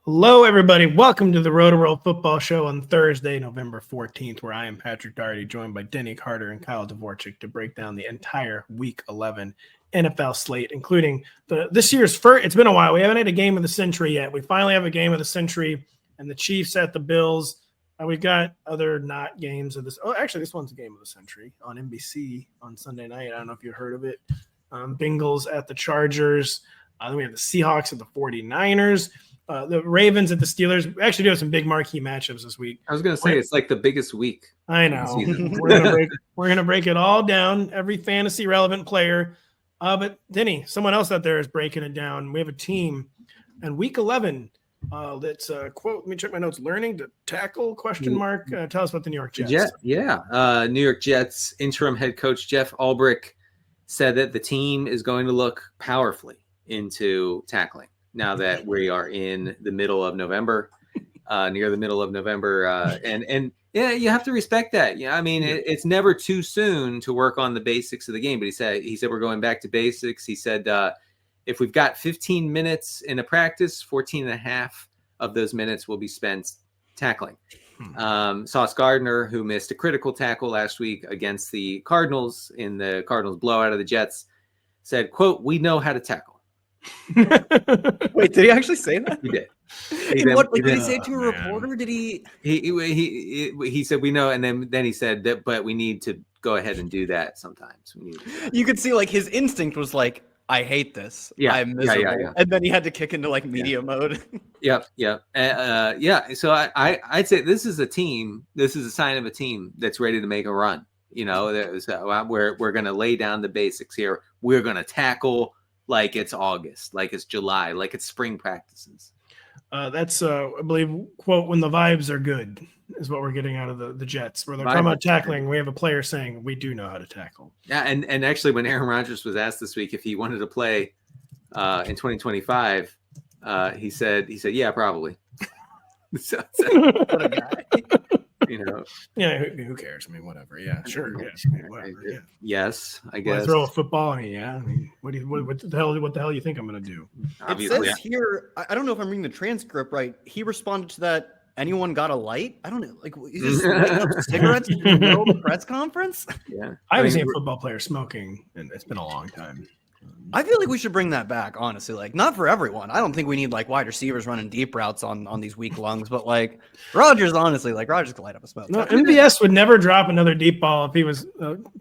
Hello, everybody. Welcome to the Rotoworld Football Show on Thursday, November 14th, where I am Patrick Daugherty, joined by Denny Carter and Kyle Dvorchak to break down the entire Week 11 NFL slate, including this year's first. It's been a while. We haven't had a game of the century yet. We finally have a game of the century, and the Chiefs at the Bills. We've got other not games of this. Oh, actually, this one's a game of the century on NBC on Sunday night. I don't know if you heard of it. Bengals at the Chargers. Then we have the Seahawks at the 49ers. The Ravens at the Steelers. We actually do have some big marquee matchups this week. I was going to say, it's like the biggest week. I know. We're gonna break it all down, every fantasy relevant player. But Denny, someone else out there is breaking it down. We have a team, and Week 11. That's quote. Let me check my notes. Learning to tackle? ? Tell us about the New York Jets. New York Jets interim head coach Jeff Ulbrich said that the team is going to look powerfully into tackling now that we are in the middle of November, near the middle of November. And yeah, you have to respect that. Yeah, I mean, it's never too soon to work on the basics of the game. But he said we're going back to basics. He said if we've got 15 minutes in a practice, 14 and a half of those minutes will be spent tackling. Sauce Gardner, who missed a critical tackle last week against the Cardinals in the Cardinals blowout of the Jets, said, quote, "We know how to tackle." Wait, did he actually say that? He did. Did he say it to a reporter? Did he? He said we know, and then he said that, but we need to go ahead and do that sometimes. You could see like his instinct was like, I hate this. Yeah, I'm miserable. Yeah. And then he had to kick into like media mode. Yep. So I'd say this is a team. This is a sign of a team that's ready to make a run. You know, we're going to lay down the basics here. We're going to tackle like it's August, like it's July, like it's spring practices. That's, I believe, quote, "when the vibes are good," is what we're getting out of the Jets. Where they're talking about tackling, we have a player saying, "We do know how to tackle." Yeah, and actually, when Aaron Rodgers was asked this week if he wanted to play in 2025, he said, "Yeah, probably." What a guy. You know, yeah. Who cares? I mean, whatever. Yeah, sure. Yeah, whatever. Yeah. Yes, I guess. Throw a football. I mean, what the hell you think I'm going to do? Obviously, it says here. I don't know if I'm reading the transcript right. He responded to that. Anyone got a light? I don't know. Like, he's just lighting up cigarettes in the middle of the press conference. Yeah, I haven't seen a football player smoking, and it's been a long time. I feel like we should bring that back, honestly. Like, not for everyone. I don't think we need like wide receivers running deep routes on these weak lungs, but like Rodgers, honestly, like Rodgers could light up a smoke. No, MVS would never drop another deep ball if he was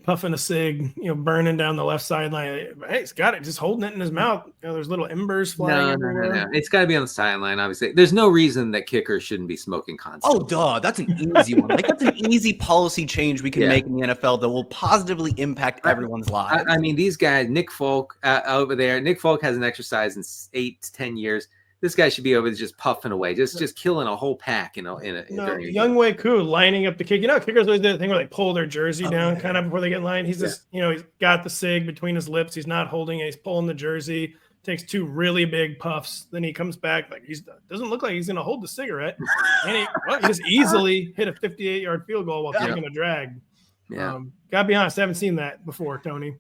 puffing a cig, burning down the left sideline. Hey, he's got it, just holding it in his mouth. There's little embers flying everywhere. No. It's got to be on the sideline, obviously. There's no reason that kickers shouldn't be smoking constantly. Oh, duh. That's an easy one. Like, that's an easy policy change we can make in the NFL that will positively impact everyone's lives. I mean, these guys, Nick Folk over there. Nick Folk hasn't exercised in 8 to 10 years. This guy should be over there just puffing away, just killing a whole pack, Younghoe Koo lining up the kick. Kickers always do the thing where they pull their jersey down kind of before they get in line. He's just, he's got the cig between his lips. He's not holding it. He's pulling the jersey. Takes 2 really big puffs. Then he comes back like doesn't look like he's going to hold the cigarette. And he just easily hit a 58-yard field goal while taking a drag. Yeah. Gotta be honest, I haven't seen that before, Tony.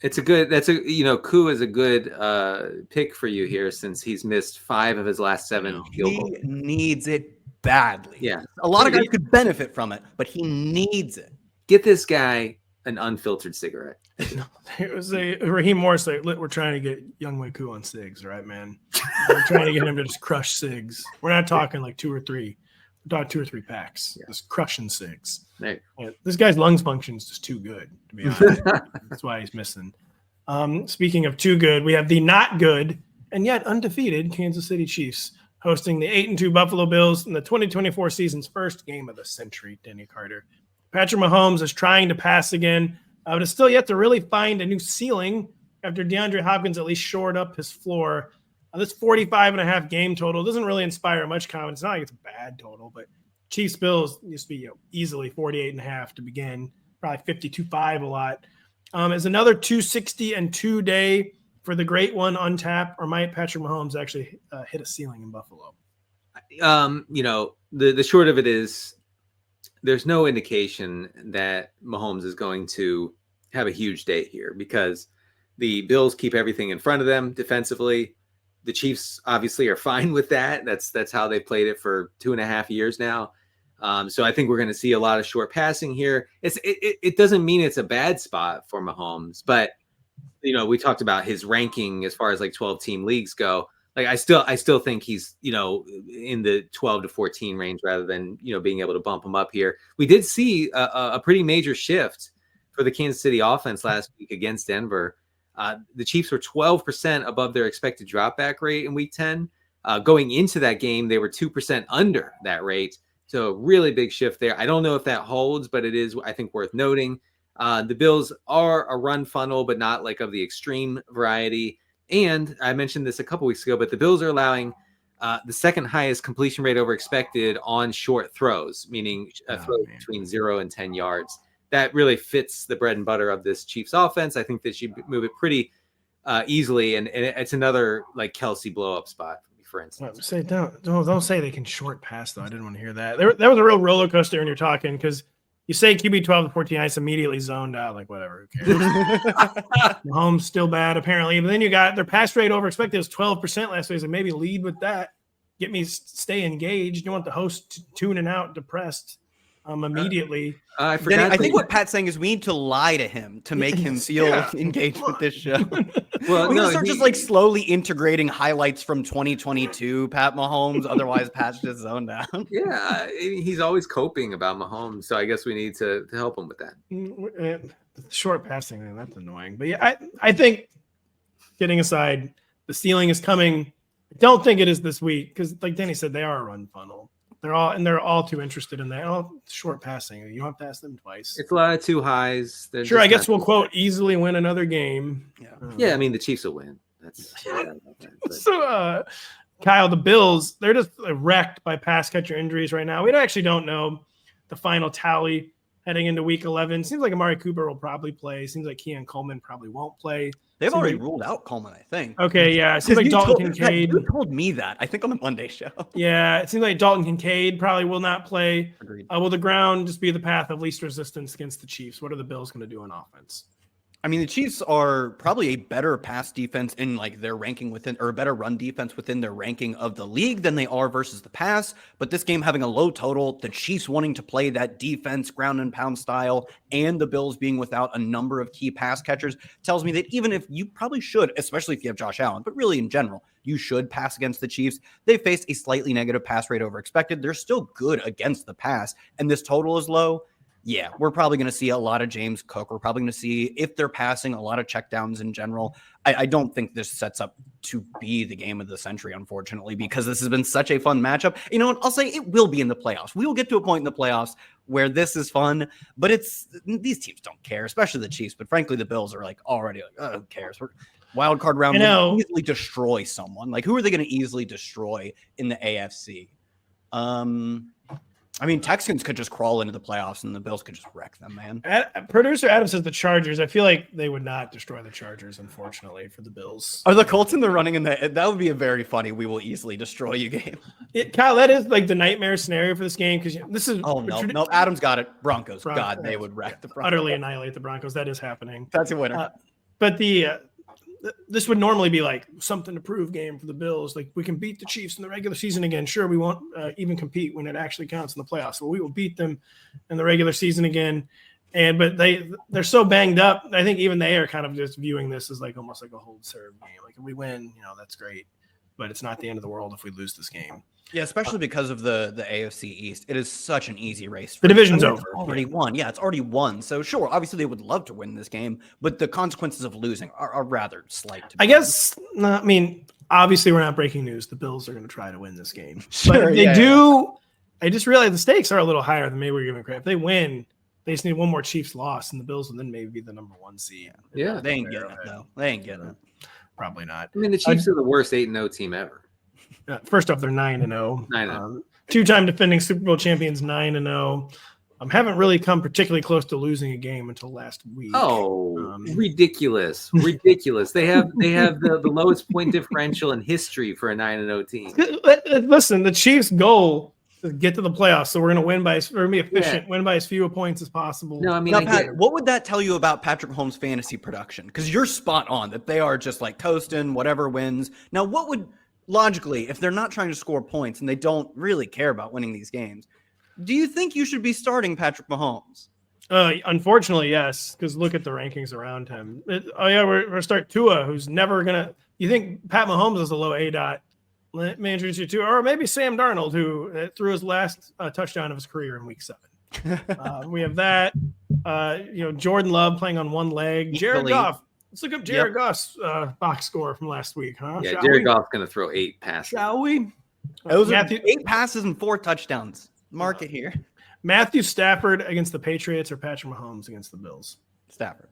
Koo is a good pick for you here since he's missed 5 of his last 7 field goals. He needs it badly. Yeah. A lot of guys could benefit from it, but he needs it. Get this guy an unfiltered cigarette. It was a Raheem Morris. We're trying to get Younghoe Koo on cigs, right, man? We're trying to get him to just crush cigs. We're not talking like 2 or 3. We're talking 2 or 3 packs. Yeah. Just crushing cigs. Right. This guy's lungs function is just too good, to be honest. That's why he's missing. Speaking of too good, we have the not good and yet undefeated Kansas City Chiefs hosting the 8-2 Buffalo Bills in the 2024 season's first game of the century. Denny Carter. Patrick Mahomes is trying to pass again, but is still yet to really find a new ceiling after DeAndre Hopkins at least shored up his floor. This 45.5 game total doesn't really inspire much confidence. It's not like it's a bad total, but Chiefs Bills used to be easily 48.5 to begin, probably 52.5 a lot. Is another 260 and 2 day for the great one on tap, or might Patrick Mahomes actually hit a ceiling in Buffalo? The short of it is there's no indication that Mahomes is going to have a huge day here because the Bills keep everything in front of them defensively. The Chiefs obviously are fine with that. That's how they played it for 2.5 years now. So I think we're going to see a lot of short passing here. It doesn't mean it's a bad spot for Mahomes, but we talked about his ranking as far as like 12-team leagues go. Like I still think he's in the 12 to 14 range rather than being able to bump him up here. We did see a pretty major shift for the Kansas City offense last week against Denver. The Chiefs were 12% above their expected dropback rate in Week 10. Going into that game, they were 2% under that rate. So really big shift there. I don't know if that holds, but it is, I think, worth noting. The Bills are a run funnel, but not like of the extreme variety. And I mentioned this a couple weeks ago, but the Bills are allowing the second highest completion rate over expected on short throws, meaning throws between 0 and 10 yards. That really fits the bread and butter of this Chiefs offense. I think they should move it pretty easily, and it's another like Kelsey blow up spot, for instance. Say don't say they can short pass though. I didn't want to hear that. That was a real roller coaster when you're talking because you say QB 12 to 14, I just immediately zoned out. Like whatever, who cares? Mahomes still bad apparently, but then you got their pass rate over expected was 12% last week. So maybe lead with that. Get me stay engaged. You want the host tuning out, depressed. Immediately. I forgot. I think what Pat's saying is we need to lie to him to make him feel engaged with this show. Well, we can start just like slowly integrating highlights from 2022, Pat Mahomes. Otherwise, Pat's just zoned out. Yeah, he's always coping about Mahomes, so I guess we need to help him with that. The short passing thing, that's annoying. But yeah, I think getting aside, the ceiling is coming. I don't think it is this week because, like Denny said, they are a run funnel. They're all too interested in that. Oh, short passing. You don't pass them twice. It's a lot of too highs. Sure, I guess we'll quote easily win another game. Yeah. I mean the Chiefs will win. That's so. Kyle, the Bills, they're just wrecked by pass catcher injuries right now. We actually don't know the final tally heading into Week 11. Seems like Amari Cooper will probably play. Seems like Keon Coleman probably won't play. They've already ruled out Coleman, I think. Okay, yeah. It seems like Dalton Kincaid. You told me that, I think, on the Monday show. Yeah, it seems like Dalton Kincaid probably will not play. Agreed. Will the ground just be the path of least resistance against the Chiefs? What are the Bills going to do on offense? I mean, the Chiefs are probably a better pass defense in like their ranking within, or a better run defense within their ranking of the league than they are versus the pass. But this game having a low total, the Chiefs wanting to play that defense ground and pound style, and the Bills being without a number of key pass catchers tells me that even if you probably should, especially if you have Josh Allen, but really in general, you should pass against the Chiefs. They faced a slightly negative pass rate over expected. They're still good against the pass, and this total is low. Yeah, we're probably going to see a lot of James Cook. We're probably going to see, if they're passing, a lot of checkdowns in general. I don't think this sets up to be the game of the century, unfortunately, because this has been such a fun matchup. You know what? I'll say it will be in the playoffs. We will get to a point in the playoffs where this is fun, but these teams don't care, especially the Chiefs. But frankly, the Bills are like already like, oh, who cares? Wild card round will easily destroy someone. Like, who are they going to easily destroy in the AFC? I mean, Texans could just crawl into the playoffs and the Bills could just wreck them, man. Producer Adam says the Chargers. I feel like they would not destroy the Chargers, unfortunately, for the Bills. Are the Colts in the running? That would be a very funny "we will easily destroy you" game. Kyle, that is like the nightmare scenario for this game because this is. Oh no, Adam's got it. Broncos. God, they would wreck the Broncos. Utterly annihilate the Broncos. That is happening. That's a winner. But this would normally be like something to prove game for the Bills. Like, we can beat the Chiefs in the regular season again. Sure, we won't even compete when it actually counts in the playoffs. So we will beat them in the regular season again. But they're so banged up. I think even they are kind of just viewing this as like almost like a hold serve game. Like, if we win, that's great. But it's not the end of the world if we lose this game. Yeah, especially because of the AFC East. It is such an easy race. The division's over. It's already won. Yeah, it's already won. So sure, obviously they would love to win this game, but the consequences of losing are rather slight. I guess, I mean, obviously we're not breaking news. The Bills are going to try to win this game. Sure, but they do. Yeah. I just realized the stakes are a little higher than maybe we're giving credit. If they win, they just need one more Chiefs loss, and the Bills will then maybe be the number 1 seed. Yeah, they ain't getting it, though. They ain't getting it. Probably not. I mean, the Chiefs are the worst 8-0 team ever. First off, they're 9-0. 9-0. Two-time defending Super Bowl champions, 9-0. Haven't really come particularly close to losing a game until last week. Oh, ridiculous! Ridiculous. They have the lowest point differential in history for a 9-0 team. Listen, the Chiefs' goal to get to the playoffs. So we're going to win by, we're going to be efficient, win by as few points as possible. No, I mean, now, Pat, what would that tell you about Patrick Mahomes' fantasy production? Because you're spot on that they are just like coasting, whatever wins. Now, what would logically, if they're not trying to score points and they don't really care about winning these games, do you think you should be starting Patrick Mahomes? Unfortunately, yes, because look at the rankings around him. We're going to start Tua, who's never going to. You think Pat Mahomes is a low A dot? Let me introduce you to, or maybe Sam Darnold, who threw his last touchdown of his career in Week 7. We have that. Jordan Love playing on one leg. Jared Goff. Let's look up Jared Goff's box score from last week, huh? Yeah, Jared Goff's going to throw 8 passes. Shall we? Those are 8 passes and 4 touchdowns. Mark it here. Matthew Stafford against the Patriots or Patrick Mahomes against the Bills? Stafford.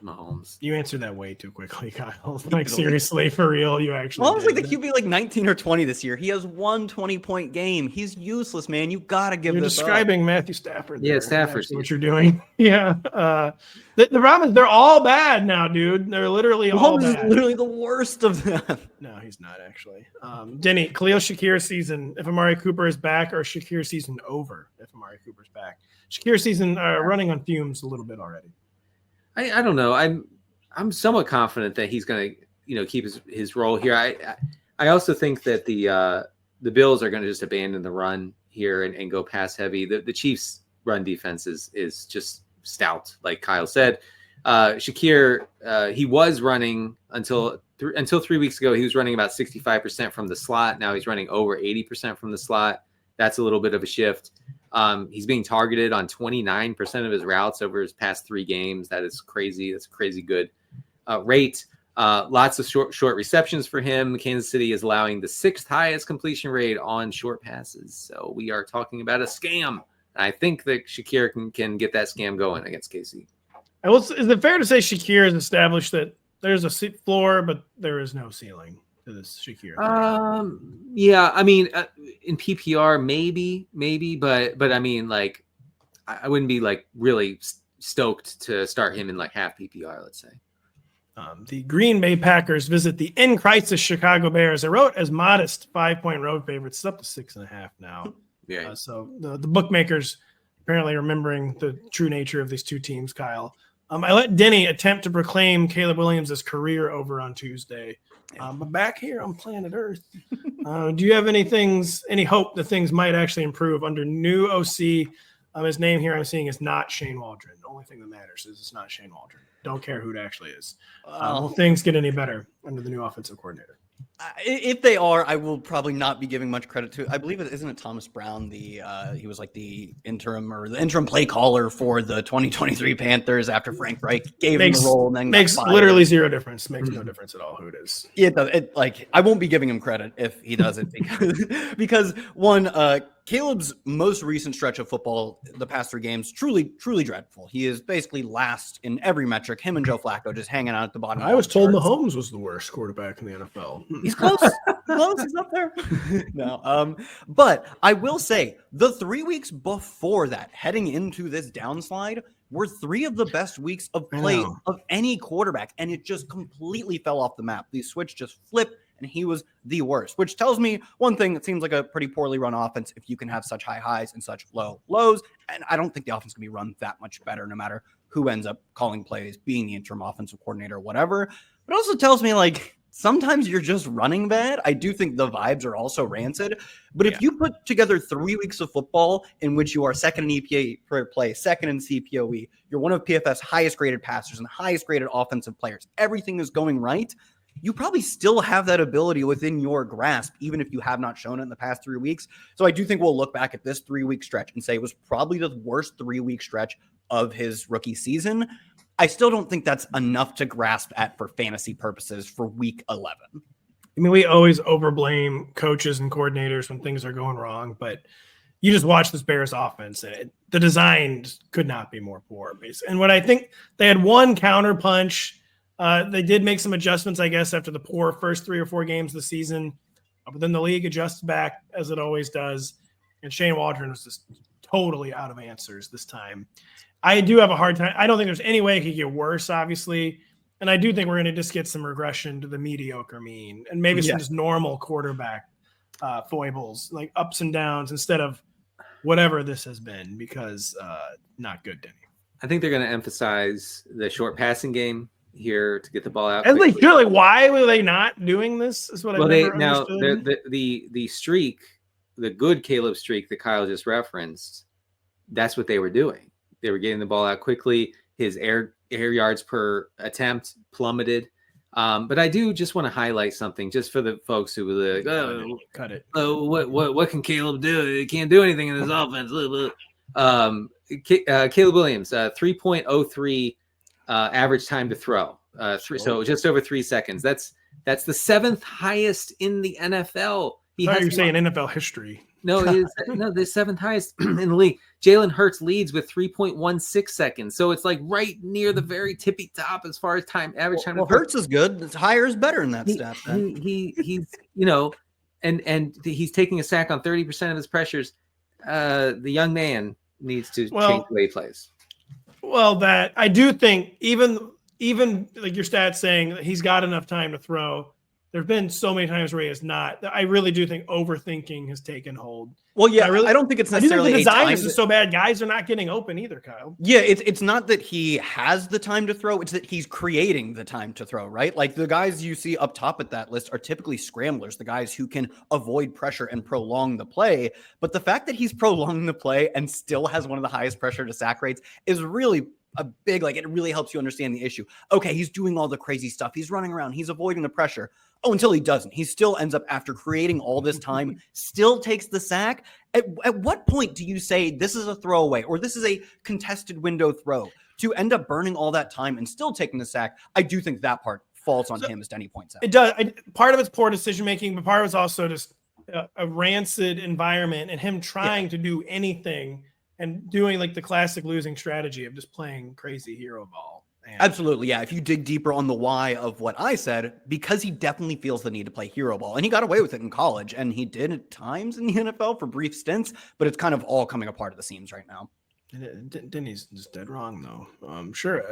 Mahomes. You answered that way too quickly, Kyle. Like, seriously, for real, you actually. Mahomes like the QB like 19 or 20 this year. He has one 20-point game. He's useless, man. You got to give You're this describing up. Matthew Stafford. Yeah, Stafford's what you're doing. Yeah. The problem is they're all bad now, dude. They're literally all Mahomes bad. is literally the worst of them. No, he's not actually. Denny, Khalil Shakir season, if Amari Cooper is back, or Shakir season over if Amari Cooper's back. Shakir season running on fumes a little bit already. I don't know. I'm somewhat confident that he's going to, keep his role here. I also think that the Bills are going to just abandon the run here and go pass heavy. The Chiefs' run defense is just stout, like Kyle said. Shakir, he was running until 3 weeks ago. He was running about 65% from the slot. Now he's running over 80% from the slot. That's a little bit of a shift. He's being targeted on 29% of his routes over his past 3 games. That is crazy. That's a crazy good rate. Lots of short receptions for him. Kansas City is allowing the 6th highest completion rate on short passes. So we are talking about a scam. I think that Shakir can get that scam going against KC. Is it fair to say Shakir has established that there's a floor, but there is no ceiling to this Shakir thing? Yeah, I mean, in PPR, maybe, but I mean, like, I wouldn't be like really stoked to start him in like half PPR, let's say. The Green Bay Packers visit the in crisis Chicago Bears. I wrote as modest 5-point road favorites. It's up to 6.5 now. Yeah. So the bookmakers apparently remembering the true nature of these two teams, Kyle. I let Denny attempt to proclaim Caleb Williams' career over on Tuesday. But back here on planet Earth, do you have any hope that things might actually improve under new OC? His name here I'm seeing is not Shane Waldron. The only thing that matters is it's not Shane Waldron. Don't care who it actually is. Will things get any better under the new offensive coordinator? If they are, I will probably not be giving much credit to. I believe isn't it Thomas Brown? He was like the interim play caller for the 2023 Panthers after Frank Reich gave him the role and then makes literally zero difference. Makes no difference at all who it is. Yeah, I won't be giving him credit if he does it because one, Caleb's most recent stretch of football, the past 3 games, truly dreadful. He is basically last in every metric. Him and Joe Flacco just hanging out at the bottom. I was told Mahomes was the worst quarterback in the NFL. He's close. He's up there. No. But I will say the 3 weeks before that, heading into this downslide, were 3 of the best weeks of play of any quarterback, and it just completely fell off the map. The switch just flipped, and he was the worst, which tells me one thing. It seems like a pretty poorly run offense if you can have such high highs and such low lows, and I don't think the offense can be run that much better no matter who ends up calling plays, being the interim offensive coordinator or whatever. But it also tells me, like, sometimes you're just running bad. I do think the vibes are also rancid. But if you put together 3 weeks of football in which you are second in EPA per play, second in CPOE, you're one of PFF's highest graded passers and highest graded offensive players, everything is going right, you probably still have that ability within your grasp, even if you have not shown it in the past 3 weeks. So I do think we'll look back at this 3-week stretch and say it was probably the worst 3-week stretch of his rookie season. I still don't think that's enough to grasp at for fantasy purposes for week 11. I mean, we always overblame coaches and coordinators when things are going wrong, but you just watch this Bears offense and the design could not be more poor. And what I think they had one counter punch. They did make some adjustments, I guess, after the poor first 3 or 4 games of the season, but then the league adjusts back as it always does. And Shane Waldron was just totally out of answers this time. I do have a hard time. I don't think there's any way it could get worse, obviously. And I do think we're going to just get some regression to the mediocre mean and maybe some just normal quarterback foibles, like ups and downs, instead of whatever this has been, because not good, Denny. I think they're going to emphasize the short passing game here to get the ball out. And like, why were they not doing this? Is what I've never understood. The streak, the good Caleb streak that Kyle just referenced, that's what they were doing. They were getting the ball out quickly. His air yards per attempt plummeted. But I do just want to highlight something just for the folks who were like, "Oh, cut it! Oh, what can Caleb do? He can't do anything in this offense." Caleb Williams, 3.03 average time to throw. So just over 3 seconds. That's the 7th highest in the NFL. You're saying NFL history. No, the 7th highest in the league. Jalen Hurts leads with 3.16 seconds. So it's like right near the very tippy top as far as average time. Well, Hurts is good. Higher is better in that stat. He's and he's taking a sack on 30% of his pressures. The young man needs to change the way he plays. Well, that I do think even like your stats saying that he's got enough time to throw. There have been so many times where he has not. I really do think overthinking has taken hold. Well, yeah, I don't think it's necessarily the design is so bad. Guys are not getting open either, Kyle. Yeah, it's not that he has the time to throw. It's that he's creating the time to throw, right? Like the guys you see up top at that list are typically scramblers, the guys who can avoid pressure and prolong the play. But the fact that he's prolonging the play and still has one of the highest pressure to sack rates is really a big, it really helps you understand the issue. Okay, he's doing all the crazy stuff. He's running around. He's avoiding the pressure. Oh, until he doesn't. He still ends up, after creating all this time, still takes the sack. At what point do you say this is a throwaway or this is a contested window throw to end up burning all that time and still taking the sack? I do think that part falls on him, as Denny points out. It does. Part of it's poor decision-making, but part of it's also just a rancid environment and him trying to do anything and doing like the classic losing strategy of just playing crazy hero ball. Absolutely, yeah. If you dig deeper on the why of what I said, because he definitely feels the need to play hero ball, and he got away with it in college, and he did at times in the NFL for brief stints, but it's kind of all coming apart at the seams right now. Denny's just dead wrong, though. Sure,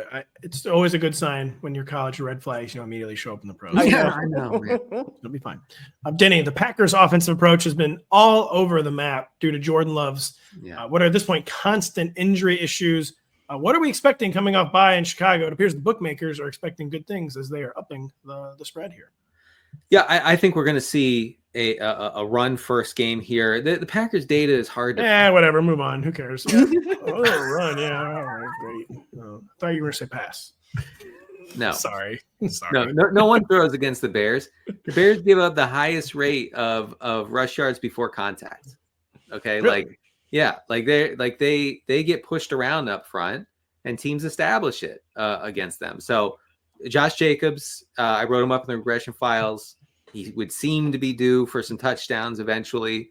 it's always a good sign when your college red flags, immediately show up in the pros. I know. It'll be fine. Denny, the Packers' offensive approach has been all over the map due to Jordan Love's, what are at this point constant injury issues. What are we expecting coming off bye in Chicago? It appears the bookmakers are expecting good things as they are upping the spread here. Yeah, I think we're going to see a run first game here. The Packers data is hard to. Whatever. Move on. Who cares? Run. Yeah. All right. Great. I thought you were going to say pass. No. Sorry. No one throws against the Bears. The Bears give up the highest rate of rush yards before contact. Okay. Really? They get pushed around up front and teams establish it against them. So Josh Jacobs, I wrote him up in the regression files. He would seem to be due for some touchdowns eventually.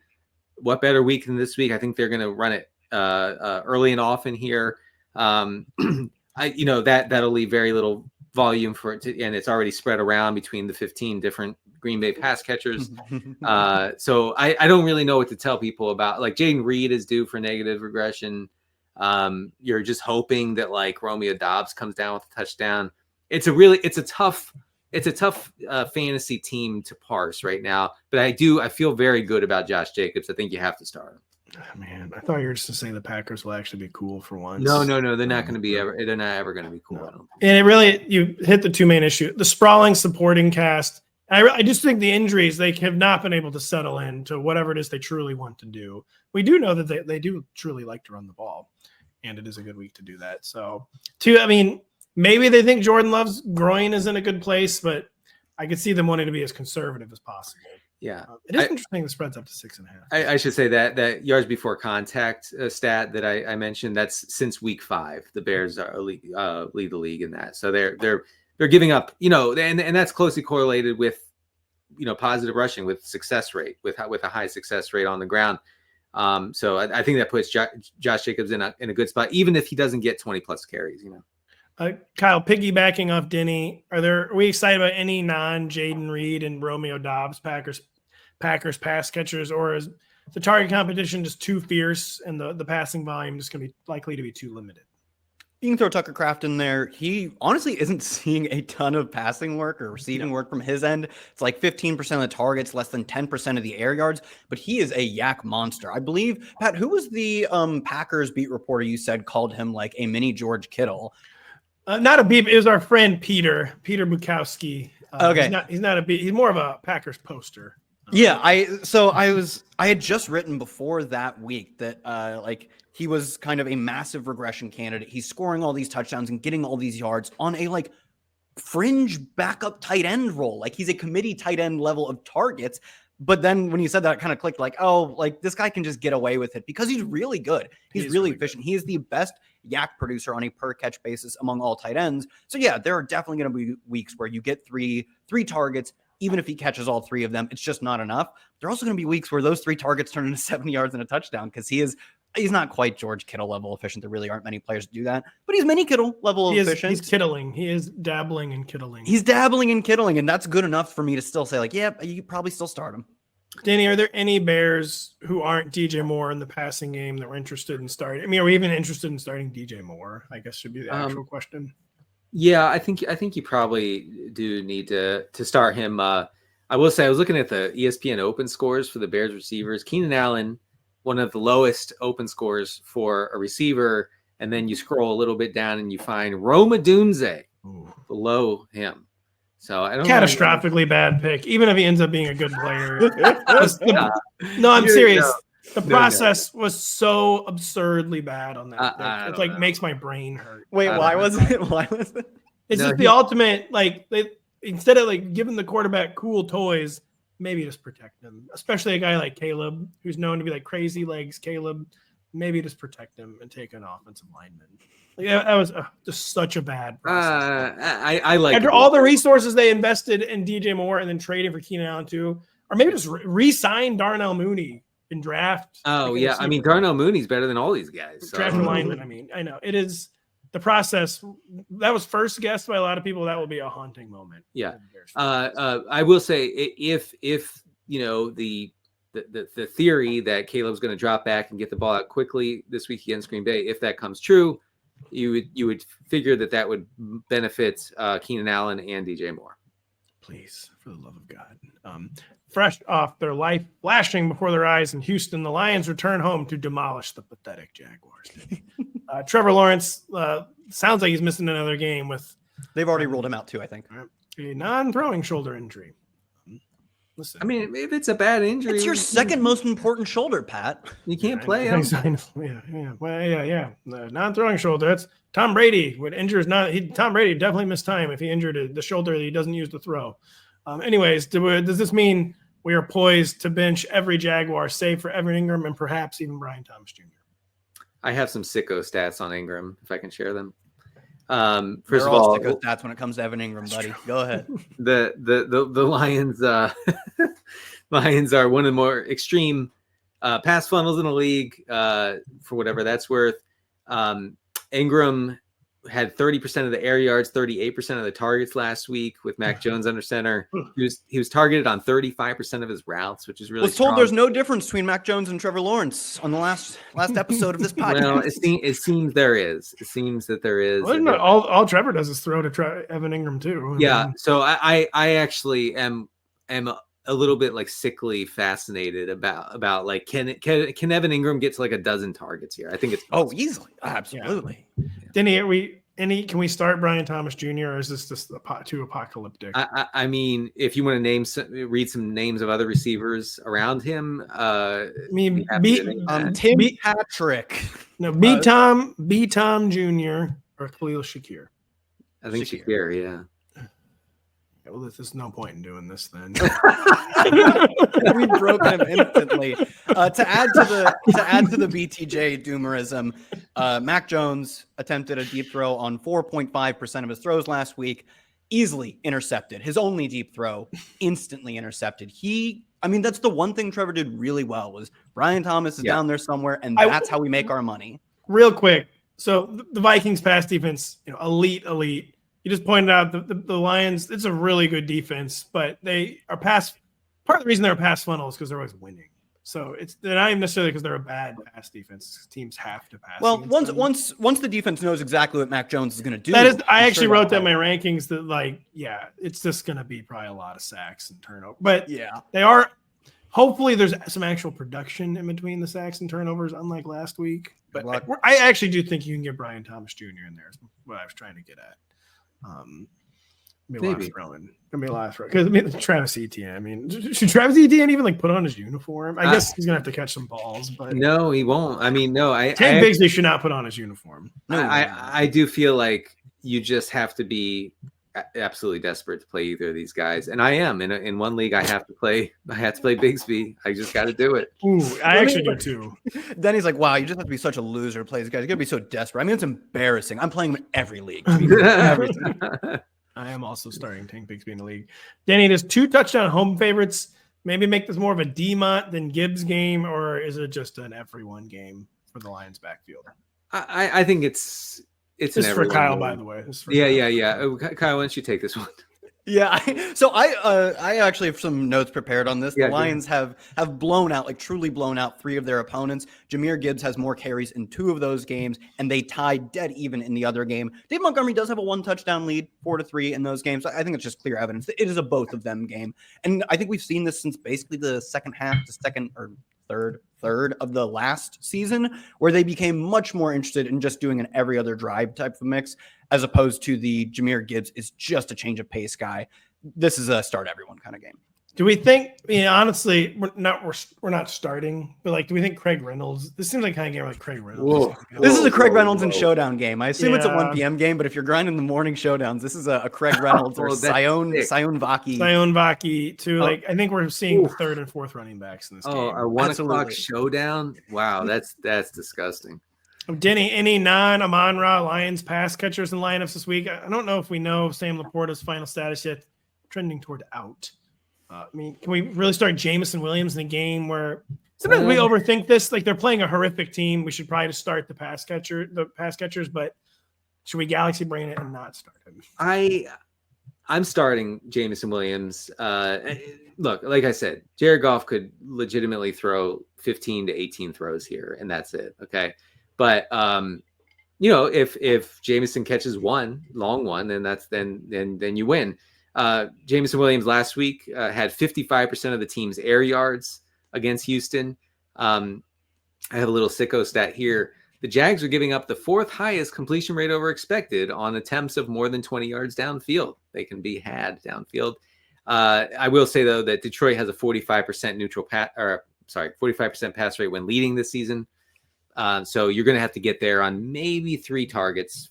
What better week than this week? I think they're going to run it early and often here. That'll leave very little volume for it and it's already spread around between the 15 different Green Bay pass catchers. So I don't really know what to tell people about. Like Jaden Reed is due for negative regression. You're just hoping that Romeo Doubs comes down with a touchdown. It's a tough fantasy team to parse right now. But I feel very good about Josh Jacobs. I think you have to start him. Oh, man, I thought you were just to say the Packers will actually be cool for once. No. They're not going to be ever. They're not ever going to be cool. No. And you hit the two main issue: the sprawling supporting cast. I just think the injuries, they have not been able to settle into whatever it is they truly want to do. We do know that they do truly like to run the ball, and it is a good week to do that. So, maybe they think Jordan Love's groin is in a good place, but I could see them wanting to be as conservative as possible. Yeah. It is interesting the spread's up to 6.5. I should say that yards before contact stat that I mentioned, that's since week 5. The Bears lead the league in that. So they're giving up, and that's closely correlated with, positive rushing, with success rate, with a high success rate on the ground. So I think that puts Josh Jacobs in a good spot, even if he doesn't get 20 plus carries, Kyle, piggybacking off Denny, are we excited about any non-Jaden Reed and Romeo Doubs Packers pass catchers, or is the target competition just too fierce and the passing volume just going to be likely to be too limited? You can throw Tucker Kraft in there. He honestly isn't seeing a ton of passing work or receiving work from his end. It's like 15% of the targets, less than 10% of the air yards, but he is a yak monster. I believe, Pat, who was the Packers beat reporter you said called him like a mini George Kittle? Not a beep. It was our friend Peter Bukowski. Okay. He's not a beep. He's more of a Packers poster. Yeah, I had just written before that week that like he was kind of a massive regression candidate. He's scoring all these touchdowns and getting all these yards on a like fringe backup tight end role. Like he's a committee tight end level of targets. But then when you said that, it kind of clicked like, oh, like this guy can just get away with it because he's really good. He's really efficient. He is the best yak producer on a per catch basis among all tight ends. So yeah, there are definitely going to be weeks where you get three targets. Even if he catches all three of them, it's just not enough. There are also going to be weeks where those 3 targets turn into 70 yards and a touchdown because he's not quite George Kittle level efficient. There really aren't many players to do that, but he's mini Kittle level efficient. He's kittling. He is dabbling in kittling. He's dabbling in kittling, and that's good enough for me to still say like, yeah, you could probably still start him. Danny, are there any Bears who aren't DJ Moore in the passing game that we're interested in starting? I mean, are we even interested in starting DJ Moore? I guess should be the actual question. Yeah, I think you probably do need to start him. I will say I was looking at the ESPN open scores for the Bears receivers. Keenan Allen, one of the lowest open scores for a receiver, and then you scroll a little bit down and you find Rome Odunze below him. So I don't catastrophically bad pick, even if he ends up being a good player. No, I'm serious. The process was so absurdly bad on that. It like makes my brain hurt. Wait, why was it? It's just the ultimate. Like instead of like giving the quarterback cool toys, maybe just protect him. Especially a guy like Caleb, who's known to be like crazy legs. Caleb, maybe just protect him and take an offensive lineman. Like, that was just such a bad process. I like after all the resources they invested in DJ Moore and then trading for Keenan Allen too, or maybe just re-sign Darnell Mooney in draft. Oh yeah, I mean Darnell Mooney's better than all these guys. So. Draft lineman. I mean, I know it is the process that was first guessed by a lot of people. That will be a haunting moment. Yeah, I will say if you know the theory that Caleb's going to drop back and get the ball out quickly this week against Green Bay, if that comes true, you would figure that would benefit Keenan Allen and DJ Moore. Please, for the love of God. Fresh off their life flashing before their eyes in Houston, the Lions return home to demolish the pathetic Jaguars. Trevor Lawrence sounds like he's missing another game with. They've already ruled him out too, I think. A non-throwing shoulder injury. Listen, I mean, if it's a bad injury, it's your second most important shoulder, Pat. You can't play him. Yeah. Well, non-throwing shoulder. That's Tom Brady. Would injure is not. Tom Brady definitely missed time if he injured the shoulder that he doesn't use to throw. Anyways, does this mean we are poised to bench every Jaguar, save for Evan Ingram and perhaps even Brian Thomas Jr.? I have some sicko stats on Ingram, if I can share them. First of all, sicko stats when it comes to Evan Ingram, buddy. Go ahead. The Lions Lions are one of the more extreme pass funnels in the league, for whatever that's worth. Ingram had 30% of the air yards, 38% of the targets last week with Mac Jones under center. He was targeted on 35% of his routes, which is really strong. There's no difference between Mac Jones and Trevor Lawrence on the last episode of this podcast. Well, it seems there is. It seems that there is. Well, all Trevor does is throw to Evan Ingram too. Yeah. So I actually am a little bit like sickly fascinated about like can Evan Ingram get to like a dozen targets here? I think it's possible. Easily, absolutely. Yeah. Denny, can we start Brian Thomas Jr. or is this just too apocalyptic? I mean, if you want to read some names of other receivers around him, Tim Patrick. No, B Tom Jr. or Khalil Shakir. I think Shakir, yeah. Well, there's no point in doing this then. We broke him instantly. To add to the BTJ doomerism, Mac Jones attempted a deep throw on 4.5% of his throws last week, easily intercepted. His only deep throw, instantly intercepted. That's the one thing Trevor did really well was Brian Thomas is down there somewhere, and that's how we make our money. Real quick, so the Vikings pass defense, elite. You just pointed out the Lions, it's a really good defense, but they are part of the reason they're a pass funnel is because they're always winning. So they're not even necessarily because they're a bad pass defense. Teams have to pass. Well, once the defense knows exactly what Mac Jones is going to do. I actually wrote that in my rankings that it's just going to be probably a lot of sacks and turnover. But yeah, they are. Hopefully, there's some actual production in between the sacks and turnovers, unlike last week. But I actually do think you can get Brian Thomas Jr. in there. Is what I was trying to get at. Maybe gonna be a lot of throwing because Travis Etienne. I mean, should Travis Etienne even put on his uniform? I guess he's gonna have to catch some balls, but no, he won't. I mean, no, Tank Bigsby should not put on his uniform. No, I do feel like you just have to be absolutely desperate to play either of these guys, and I am in one league. I have to play Bigsby. I just got to do it. Ooh, I actually do too. Denny's like, wow, you just have to be such a loser to play these guys. You got to be so desperate. I mean, it's embarrassing. I'm playing him in every league. I am also starting Tank Bigsby in the league. Denny, there's 2 touchdown home favorites. Maybe make this more of a Demont than Gibbs game, or is it just an everyone game for the Lions backfield? I think it's this for Kyle, game. By the way. Yeah. Kyle, why don't you take this one? Yeah, so I actually have some notes prepared on this. The Lions have blown out, truly blown out 3 of their opponents. Jahmyr Gibbs has more carries in 2 of those games, and they tied dead even in the other game. Dave Montgomery does have a 1 touchdown lead, 4-3 in those games. I think it's just clear evidence. It is a both of them game. And I think we've seen this since basically the second half, the second or third of the last season, where they became much more interested in just doing an every other drive type of mix, as opposed to the Jahmyr Gibbs is just a change of pace guy. This is a start everyone kind of game. Do we think? Honestly, we're not starting. But do we think Craig Reynolds? This seems like kind of game like Craig Reynolds. This is a Craig Reynolds and showdown game. I assume it's a 1 p.m. game, but if you're grinding the morning showdowns, this is a Craig Reynolds or Sion Vaki too. I think we're seeing the 3rd and 4th running backs in this game. A 1 o'clock showdown. Wow, that's disgusting. Denny, any non-Amon-Ra Lions pass catchers in lineups this week? I don't know if we know Sam Laporta's final status yet. Trending toward out. Can we really start Jameson Williams in a game where sometimes we overthink this? They're playing a horrific team. We should probably just start the pass catchers, but should we Galaxy brain it and not start him? I'm starting Jameson Williams. Look, like I said, Jared Goff could legitimately throw 15 to 18 throws here, and that's it. Okay. But if Jameson catches one long one, then you win. Jameson Williams last week had 55% of the team's air yards against Houston. I have a little sicko stat here. The Jags are giving up the 4th highest completion rate over expected on attempts of more than 20 yards downfield. They can be had downfield. I will say though that Detroit has a 45% 45% pass rate when leading this season. So you're going to have to get there on maybe 5 targets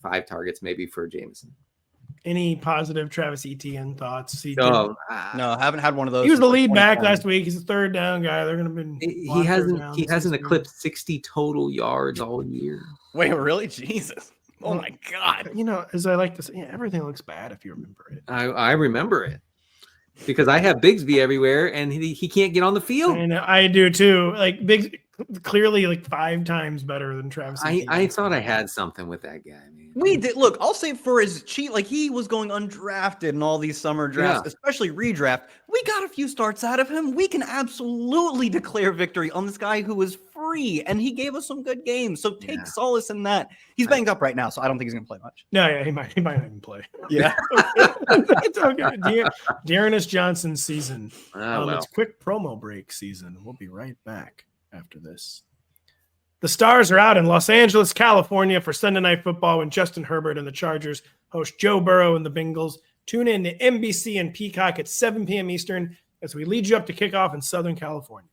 maybe for Jameson. Any positive Travis Etienne thoughts? No, I haven't had one of those. He was the lead back last week. He's a 3rd down guy. They're going to be. He hasn't eclipsed 60 total yards all year. Wait, really? Jesus! Oh my God! As I like to say, everything looks bad if you remember it. I remember it because I have Bigsby everywhere, and he can't get on the field. And I do too. Bigsby clearly 5 times better than Travis. I thought I had something with that guy. Man. We did. Look, I'll say for his cheat, he was going undrafted in all these summer drafts, especially redraft. We got a few starts out of him. We can absolutely declare victory on this guy who was free, and he gave us some good games. So take solace in that. He's banged up right now, so I don't think he's going to play much. No, he might not even play. Yeah. It's okay. Dearness Johnson's season. It's quick promo break season. We'll be right back after this. The Stars are out in Los Angeles, California for Sunday Night Football when Justin Herbert and the Chargers host Joe Burrow and the Bengals. Tune in to NBC and Peacock at 7 p.m. Eastern as we lead you up to kickoff in Southern California.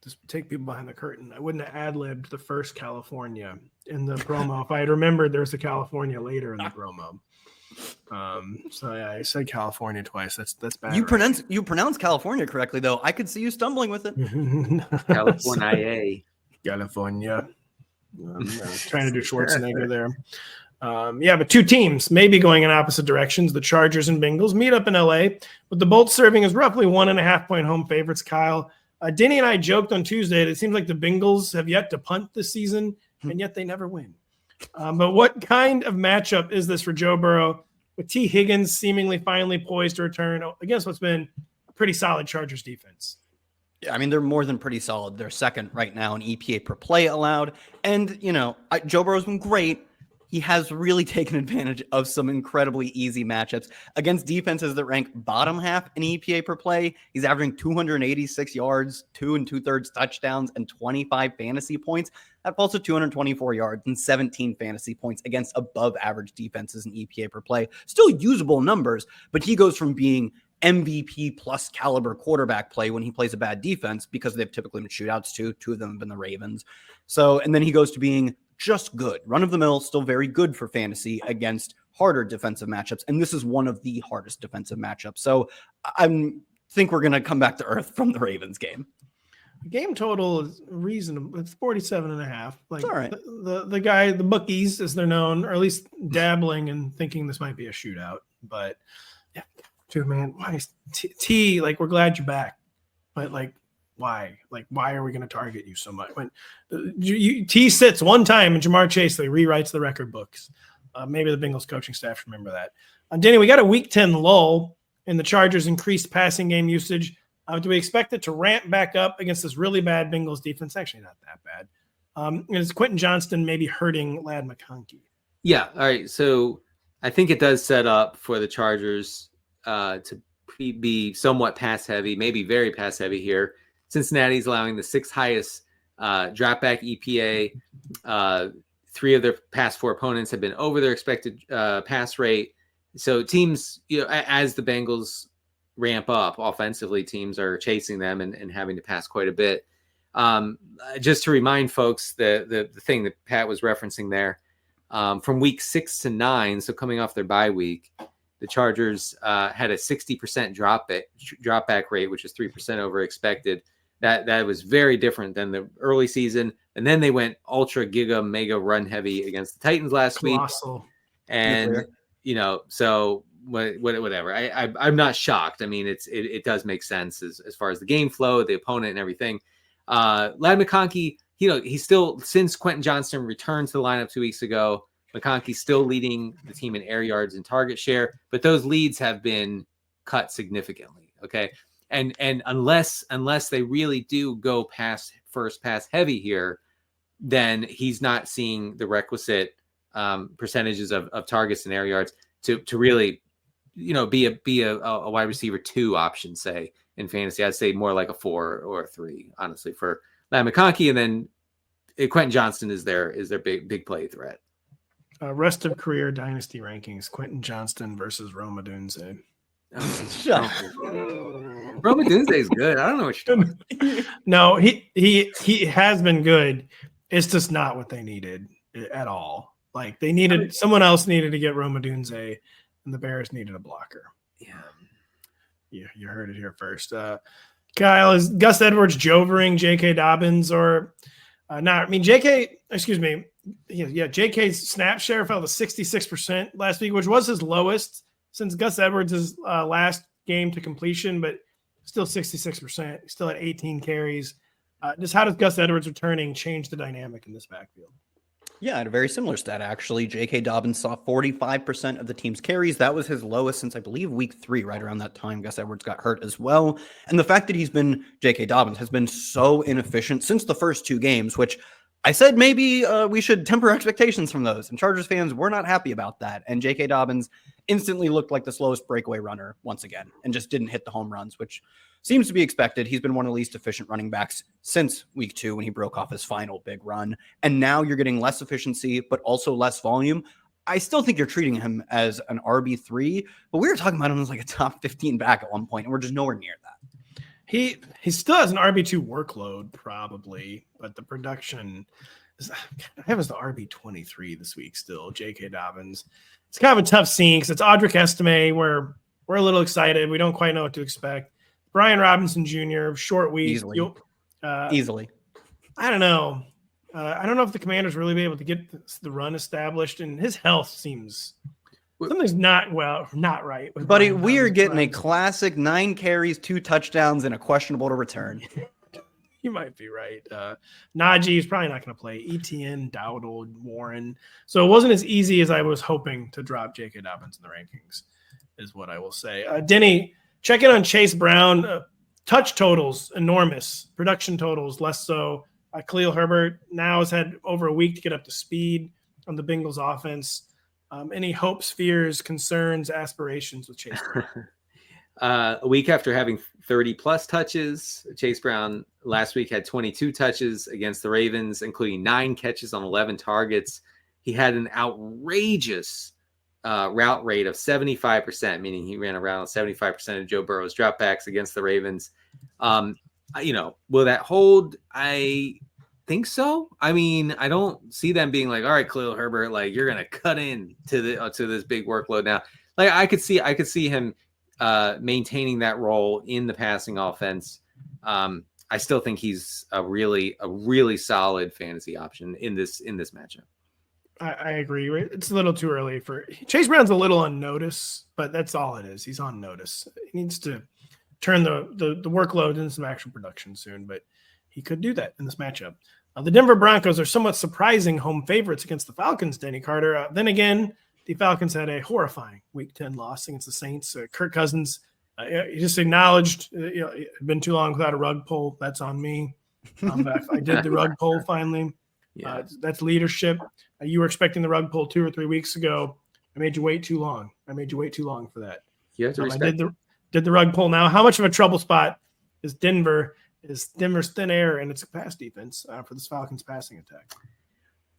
Just take people behind the curtain. I wouldn't have ad-libbed the first California in the promo if I had remembered there's a California later in the promo. I said California twice. That's bad. You pronounce California correctly though. I could see you stumbling with it. California. I'm trying to do Schwarzenegger there. But 2 teams maybe going in opposite directions. The Chargers and Bengals meet up in LA, with the both serving as roughly 1.5 point home favorites. Kyle, Denny and I joked on Tuesday that it seems like the Bengals have yet to punt this season, and yet they never win. But what kind of matchup is this for Joe Burrow with Tee Higgins seemingly finally poised to return against what's been a pretty solid Chargers defense? I mean, they're more than pretty solid. They're second right now in EPA per play allowed. And, Joe Burrow's been great. He has really taken advantage of some incredibly easy matchups against defenses that rank bottom half in EPA per play. He's averaging 286 yards, 2 2/3 touchdowns, and 25 fantasy points. That falls to 224 yards and 17 fantasy points against above average defenses in EPA per play. Still usable numbers, but he goes from being MVP plus caliber quarterback play when he plays a bad defense, because they've typically been shootouts too. 2 of them have been the Ravens. And then he goes to being just good. Run of the mill, still very good for fantasy against harder defensive matchups. And this is one of the hardest defensive matchups. So I think we're going to come back to earth from the Ravens game. The game total is reasonable. It's 47.5. Like, all right. The bookies, as they're known, or at least dabbling and thinking this might be a shootout. But yeah, dude, man, why is T? Like, we're glad you're back, but like, why? Like, why are we going to target you so much? When T sits one time and Jamar Chase rewrites the record books. Maybe the Bengals coaching staff remember that. Danny, we got a Week 10 lull in the Chargers' increased passing game usage. Do we expect it to ramp back up against this really bad Bengals defense? Actually, not that bad. Is Quentin Johnston maybe hurting Ladd McConkey? Yeah. All right. So I think it does set up for the Chargers to be somewhat pass heavy, maybe very pass heavy here. Cincinnati's allowing the 6th highest dropback EPA. 3 of their past 4 opponents have been over their expected pass rate. So teams, as the Bengals ramp up offensively, teams are chasing them and having to pass quite a bit. Just to remind folks, the thing that Pat was referencing there, from week 6 to 9, so coming off their bye week, the Chargers had a 60% dropback rate, which is 3% over expected. That was very different than the early season. And then they went ultra giga mega run heavy against the Titans last Colossal. week. And, so whatever. I'm not shocked. I mean, it does make sense as far as the game flow, the opponent and everything. Ladd McConkey, he's still, since Quentin Johnston returned to the lineup 2 weeks ago, McConkey's still leading the team in air yards and target share, but those leads have been cut significantly. Okay. And unless they really do go first pass heavy here, then he's not seeing the requisite percentages of targets and air yards to really, be a wide receiver 2 option, say, in fantasy. I'd say more like a 4 or a 3, honestly, for Ladd McConkey. And then Quentin Johnston is their big play threat. Rest of career dynasty rankings: Quentin Johnston versus Rome Odunze. Rome Odunze is good. I don't know what you're talking about. No, he has been good. It's just not what they needed at all. Like, someone else needed to get Rome Odunze, and the Bears needed a blocker. Yeah, you heard it here first. Kyle, is Gus Edwards jovering J.K. Dobbins or not? I mean, J.K.'s snap share fell to 66% last week, which was his lowest since Gus Edwards' last game to completion, but still 66%. Still at 18 carries. Just how does Gus Edwards returning change the dynamic in this backfield? Yeah, I had a very similar stat, actually. J.K. Dobbins saw 45% of the team's carries. That was his lowest since, I believe, week 3, right around that time. Gus Edwards got hurt as well. And the fact that J.K. Dobbins has been so inefficient since the first 2 games, which I said maybe we should temper expectations from those. And Chargers fans were not happy about that. And J.K. Dobbins instantly looked like the slowest breakaway runner once again and just didn't hit the home runs, which seems to be expected. He's been one of the least efficient running backs since week 2 when he broke off his final big run. And now you're getting less efficiency, but also less volume. I still think you're treating him as an RB3, but we were talking about him as like a top 15 back at one point, and we're just nowhere near that. He still has an RB2 workload, probably, but the production I have as the RB23 this week still, J.K. Dobbins. It's kind of a tough scene because it's Audric Estime where we're a little excited. We don't quite know what to expect. Brian Robinson Jr., short week. Easily. I don't know. I don't know if the Commanders really be able to get the run established, and his health seems something's not right. Buddy, we are getting a classic 9 carries, 2 touchdowns, and a questionable to return. You might be right. Najee is probably not going to play. Etienne, Dowdle, Warren. So it wasn't as easy as I was hoping to drop J.K. Dobbins in the rankings, is what I will say. Denny, check in on Chase Brown. touch totals, enormous. Production totals, less so. Khalil Herbert now has had over a week to get up to speed on the Bengals offense. Any hopes, fears, concerns, aspirations with Chase Brown? A week after having 30-plus touches, Chase Brown last week had 22 touches against the Ravens, including 9 catches on 11 targets. He had an outrageous route rate of 75%, meaning he ran around 75% of Joe Burrow's dropbacks against the Ravens. Will that hold? I think so. I mean, I don't see them being like, all right, Khalil Herbert, like you're gonna cut in to this big workload now. Like I could see him maintaining that role in the passing offense. I still think he's a really solid fantasy option in this matchup. I agree. It's a little too early for Chase Brown's a little on notice, but that's all it is. He's on notice. He needs to turn the workload into some actual production soon, but he could do that in this matchup. The Denver Broncos are somewhat surprising home favorites against the Falcons, Denny Carter. Then again, the Falcons had a horrifying Week 10 loss against the Saints. Kirk Cousins, he just acknowledged, it's been too long without a rug pull. That's on me. I did the rug pull finally. Yeah. That's leadership. You were expecting the rug pull 2 or 3 weeks ago. I made you wait too long. For that. You have to respect. I did the rug pull. Now, how much of a trouble spot is Denver? Is Denver's thin air and its pass defense for this Falcons passing attack?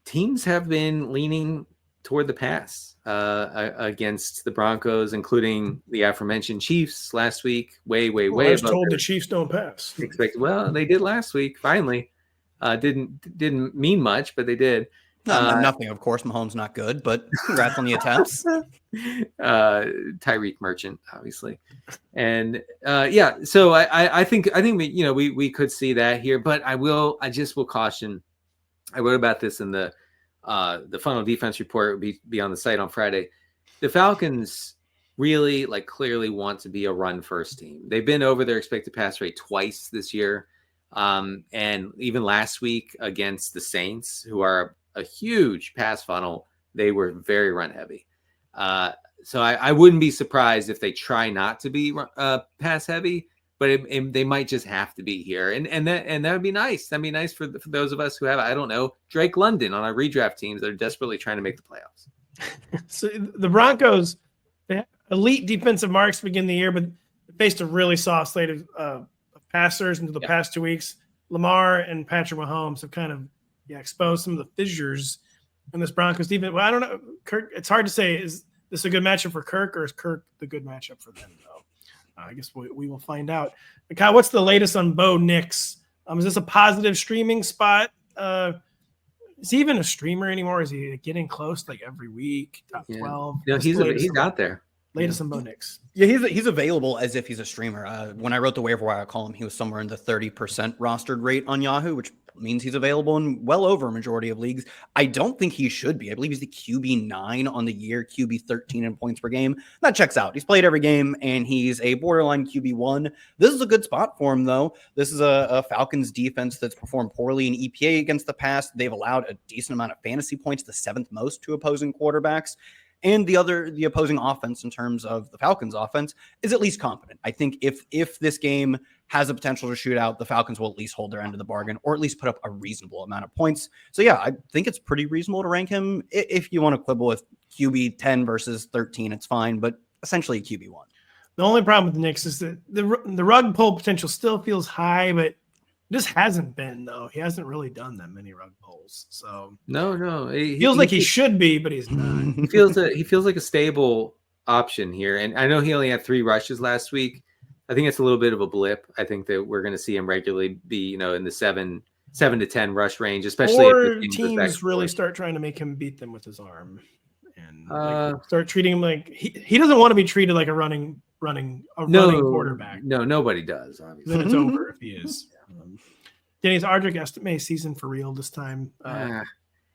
Teams have been leaning toward the pass against the Broncos, including the aforementioned Chiefs last week. Way. I was told the Chiefs don't pass. Well, they did last week. Finally, didn't mean much, but they did. Nothing, of course. Mahomes not good, but congrats on the attempts. Tyreek Merchant, obviously, and So I think we could see that here, but I just will caution. I wrote about this in the Funnel Defense Report. Will be on the site on Friday. The Falcons really clearly want to be a run first team. They've been over their expected pass rate twice this year, and even last week against the Saints, who are a huge pass funnel, they were very run heavy. So I wouldn't be surprised if they try not to be pass heavy, but they might just have to be here. And that would be nice. That'd be nice for those of us who have, I don't know, Drake London on our redraft teams that are desperately trying to make the playoffs. So the Broncos, they had elite defensive marks to begin the year, but they faced a really soft slate of passers into the past 2 weeks. Lamar and Patrick Mahomes have kind of exposed some of the fissures in this Broncos defense. Well, I don't know, Kirk. It's hard to say. Is this a good matchup for Kirk, or is Kirk the good matchup for them? Though, I guess we will find out. But Kyle, what's the latest on Bo Nix? Is this a positive streaming spot? Is he even a streamer anymore? Is he getting close every week? Top 12? No, he's out there. Latest on Bo Nix. Yeah, he's available as if he's a streamer. When I wrote the waiver wire column, he was somewhere in the 30% rostered rate on Yahoo, which means he's available in well over a majority of leagues. I don't think he should be. I believe he's the QB 9 on the year, QB 13 in points per game. That checks out. He's played every game, and he's a borderline QB 1. This is a good spot for him, though. This is a Falcons defense that's performed poorly in EPA against the pass. They've allowed a decent amount of fantasy points, the 7th most to opposing quarterbacks. And the opposing offense in terms of the Falcons offense is at least competent. I think if this game has a potential to shoot out, the Falcons will at least hold their end of the bargain or at least put up a reasonable amount of points. So yeah, I think it's pretty reasonable to rank him. If you want to quibble with QB 10 versus 13, it's fine, but essentially a QB 1. The only problem with Knicks is that the rug pull potential still feels high, but just hasn't been, though. He hasn't really done that many rug pulls. So no, he feels like he should be, but he's not. He feels like a stable option here. And I know he only had 3 rushes last week. I think it's a little bit of a blip. I think that we're going to see him regularly be, in the 7 to 10 rush range, especially if teams really start trying to make him beat them with his arm and start treating him like he doesn't want to be treated like a running quarterback. No, nobody does. Obviously, then it's over if he is. Denny's Ardrick estimate season for real this time.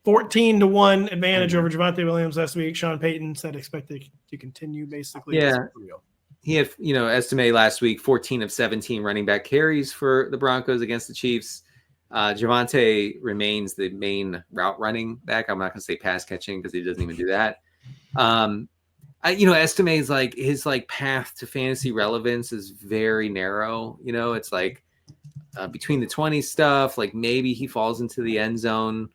14-1 advantage over Javonte Williams last week. Sean Payton said expected to continue basically. Yeah. He had, estimate last week, 14 of 17 running back carries for the Broncos against the Chiefs. Javonte remains the main route running back. I'm not going to say pass catching because he doesn't even do that. Estime's like his like path to fantasy relevance is very narrow. It's like between the 20 stuff, like maybe he falls into the end zone.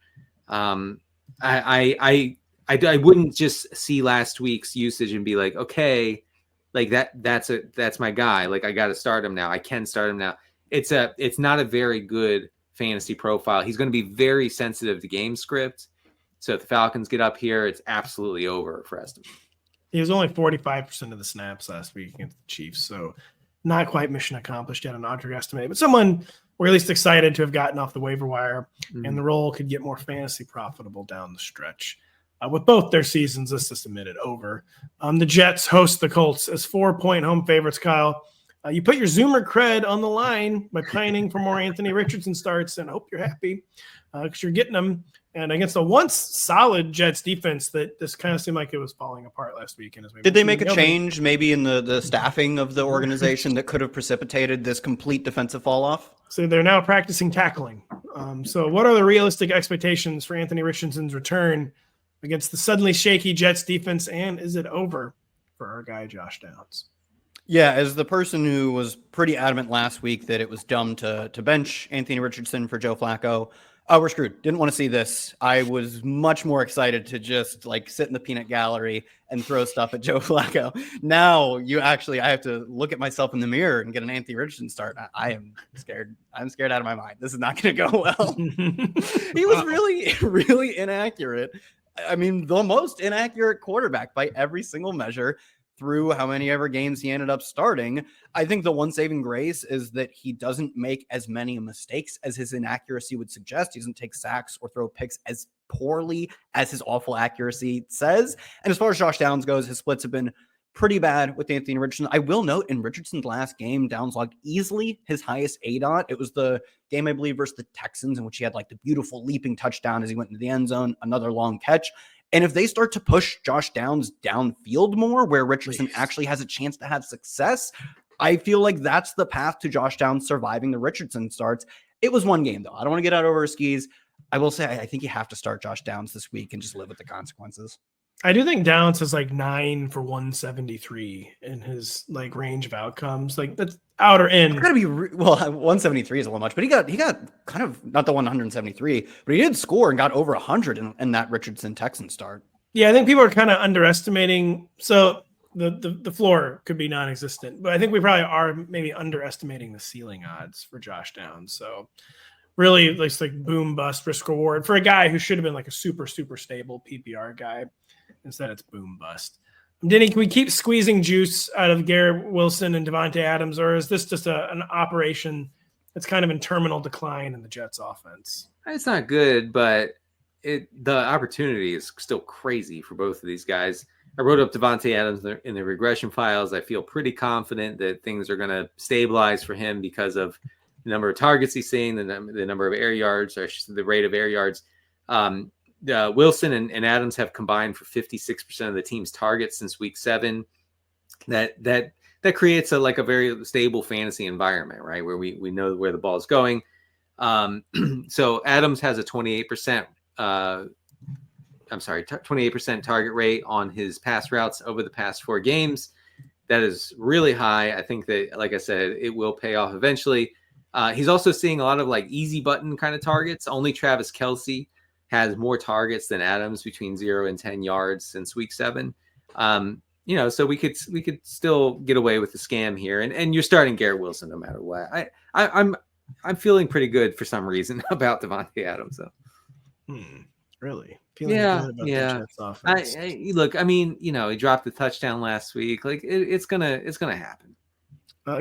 I wouldn't just see last week's usage and be like, okay, like that's my guy. Like I got to start him now. I can start him now. It's not a very good fantasy profile. He's going to be very sensitive to game script. So if the Falcons get up here, it's absolutely over for Estimate. He was only 45% of the snaps last week against the Chiefs, so not quite mission accomplished yet on underestimate, but someone we're at least excited to have gotten off the waiver wire, and the role could get more fantasy profitable down the stretch. With both their seasons, let's just admit it, over. The Jets host the Colts as 4-point home favorites, Kyle. You put your Zoomer cred on the line by pining for more Anthony Richardson starts, and I hope you're happy because you're getting them. And against a once solid Jets defense that this kind of seemed like it was falling apart last weekend. Did they make a change maybe in the staffing of the organization that could have precipitated this complete defensive fall off? So they're now practicing tackling. So what are the realistic expectations for Anthony Richardson's return against the suddenly shaky Jets defense? And is it over for our guy, Josh Downs? Yeah, as the person who was pretty adamant last week that it was dumb to bench Anthony Richardson for Joe Flacco, we're screwed. Didn't want to see this. I was much more excited to just like sit in the peanut gallery and throw stuff at Joe Flacco. Now I have to look at myself in the mirror and get an Anthony Richardson start. I am scared. I'm scared out of my mind. This is not going to go well. He was really, really inaccurate. I mean, the most inaccurate quarterback by every single measure through how many ever games he ended up starting. I think the one saving grace is that he doesn't make as many mistakes as his inaccuracy would suggest. He doesn't take sacks or throw picks as poorly as his awful accuracy says. And as far as Josh Downs goes, his splits have been pretty bad with Anthony Richardson. I will note in Richardson's last game, Downs logged easily his highest ADOT. It was the game, I believe, versus the Texans, in which he had like the beautiful leaping touchdown as he went into the end zone, another long catch. And if they start to push Josh Downs downfield more, where Richardson actually has a chance to have success, I feel like that's the path to Josh Downs surviving the Richardson starts. It was one game, though. I don't want to get out over his skis. I will say I think you have to start Josh Downs this week and just live with the consequences. I do think Downs is like 9 for 173 in his like range of outcomes. Like that's out or in. It's gotta be 173 is a little much, but he got kind of not the 173, but he did score and got over 100 in that Richardson Texan start. Yeah, I think people are kind of underestimating. So the floor could be non-existent, but I think we probably are maybe underestimating the ceiling odds for Josh Downs. So really, it's like boom bust risk reward for a guy who should have been like a super stable PPR guy. Instead, it's boom bust. Denny, can we keep squeezing juice out of Garrett Wilson and Devontae Adams, or is this just an operation that's kind of in terminal decline in the Jets offense? It's not good, but the opportunity is still crazy for both of these guys. I wrote up Devontae Adams in the regression files. I feel pretty confident that things are going to stabilize for him because of the number of targets he's seeing, the number of air yards, or the rate of air yards. Wilson and Adams have combined for 56% of the team's targets since week 7. That creates a very stable fantasy environment, right? Where we know where the ball is going. So Adams has a 28%, 28% target rate on his pass routes over the past 4 games. That is really high. I think that, like I said, it will pay off eventually. He's also seeing a lot of like easy button kind of targets. Only Travis Kelce has more targets than Adams between 0 and 10 yards since week 7. So we could still get away with the scam here. And you're starting Garrett Wilson no matter what. I'm feeling pretty good for some reason about Devontae Adams though. Really? Feeling good about the Jets offense. Look, I mean, he dropped the touchdown last week. Like it's gonna happen.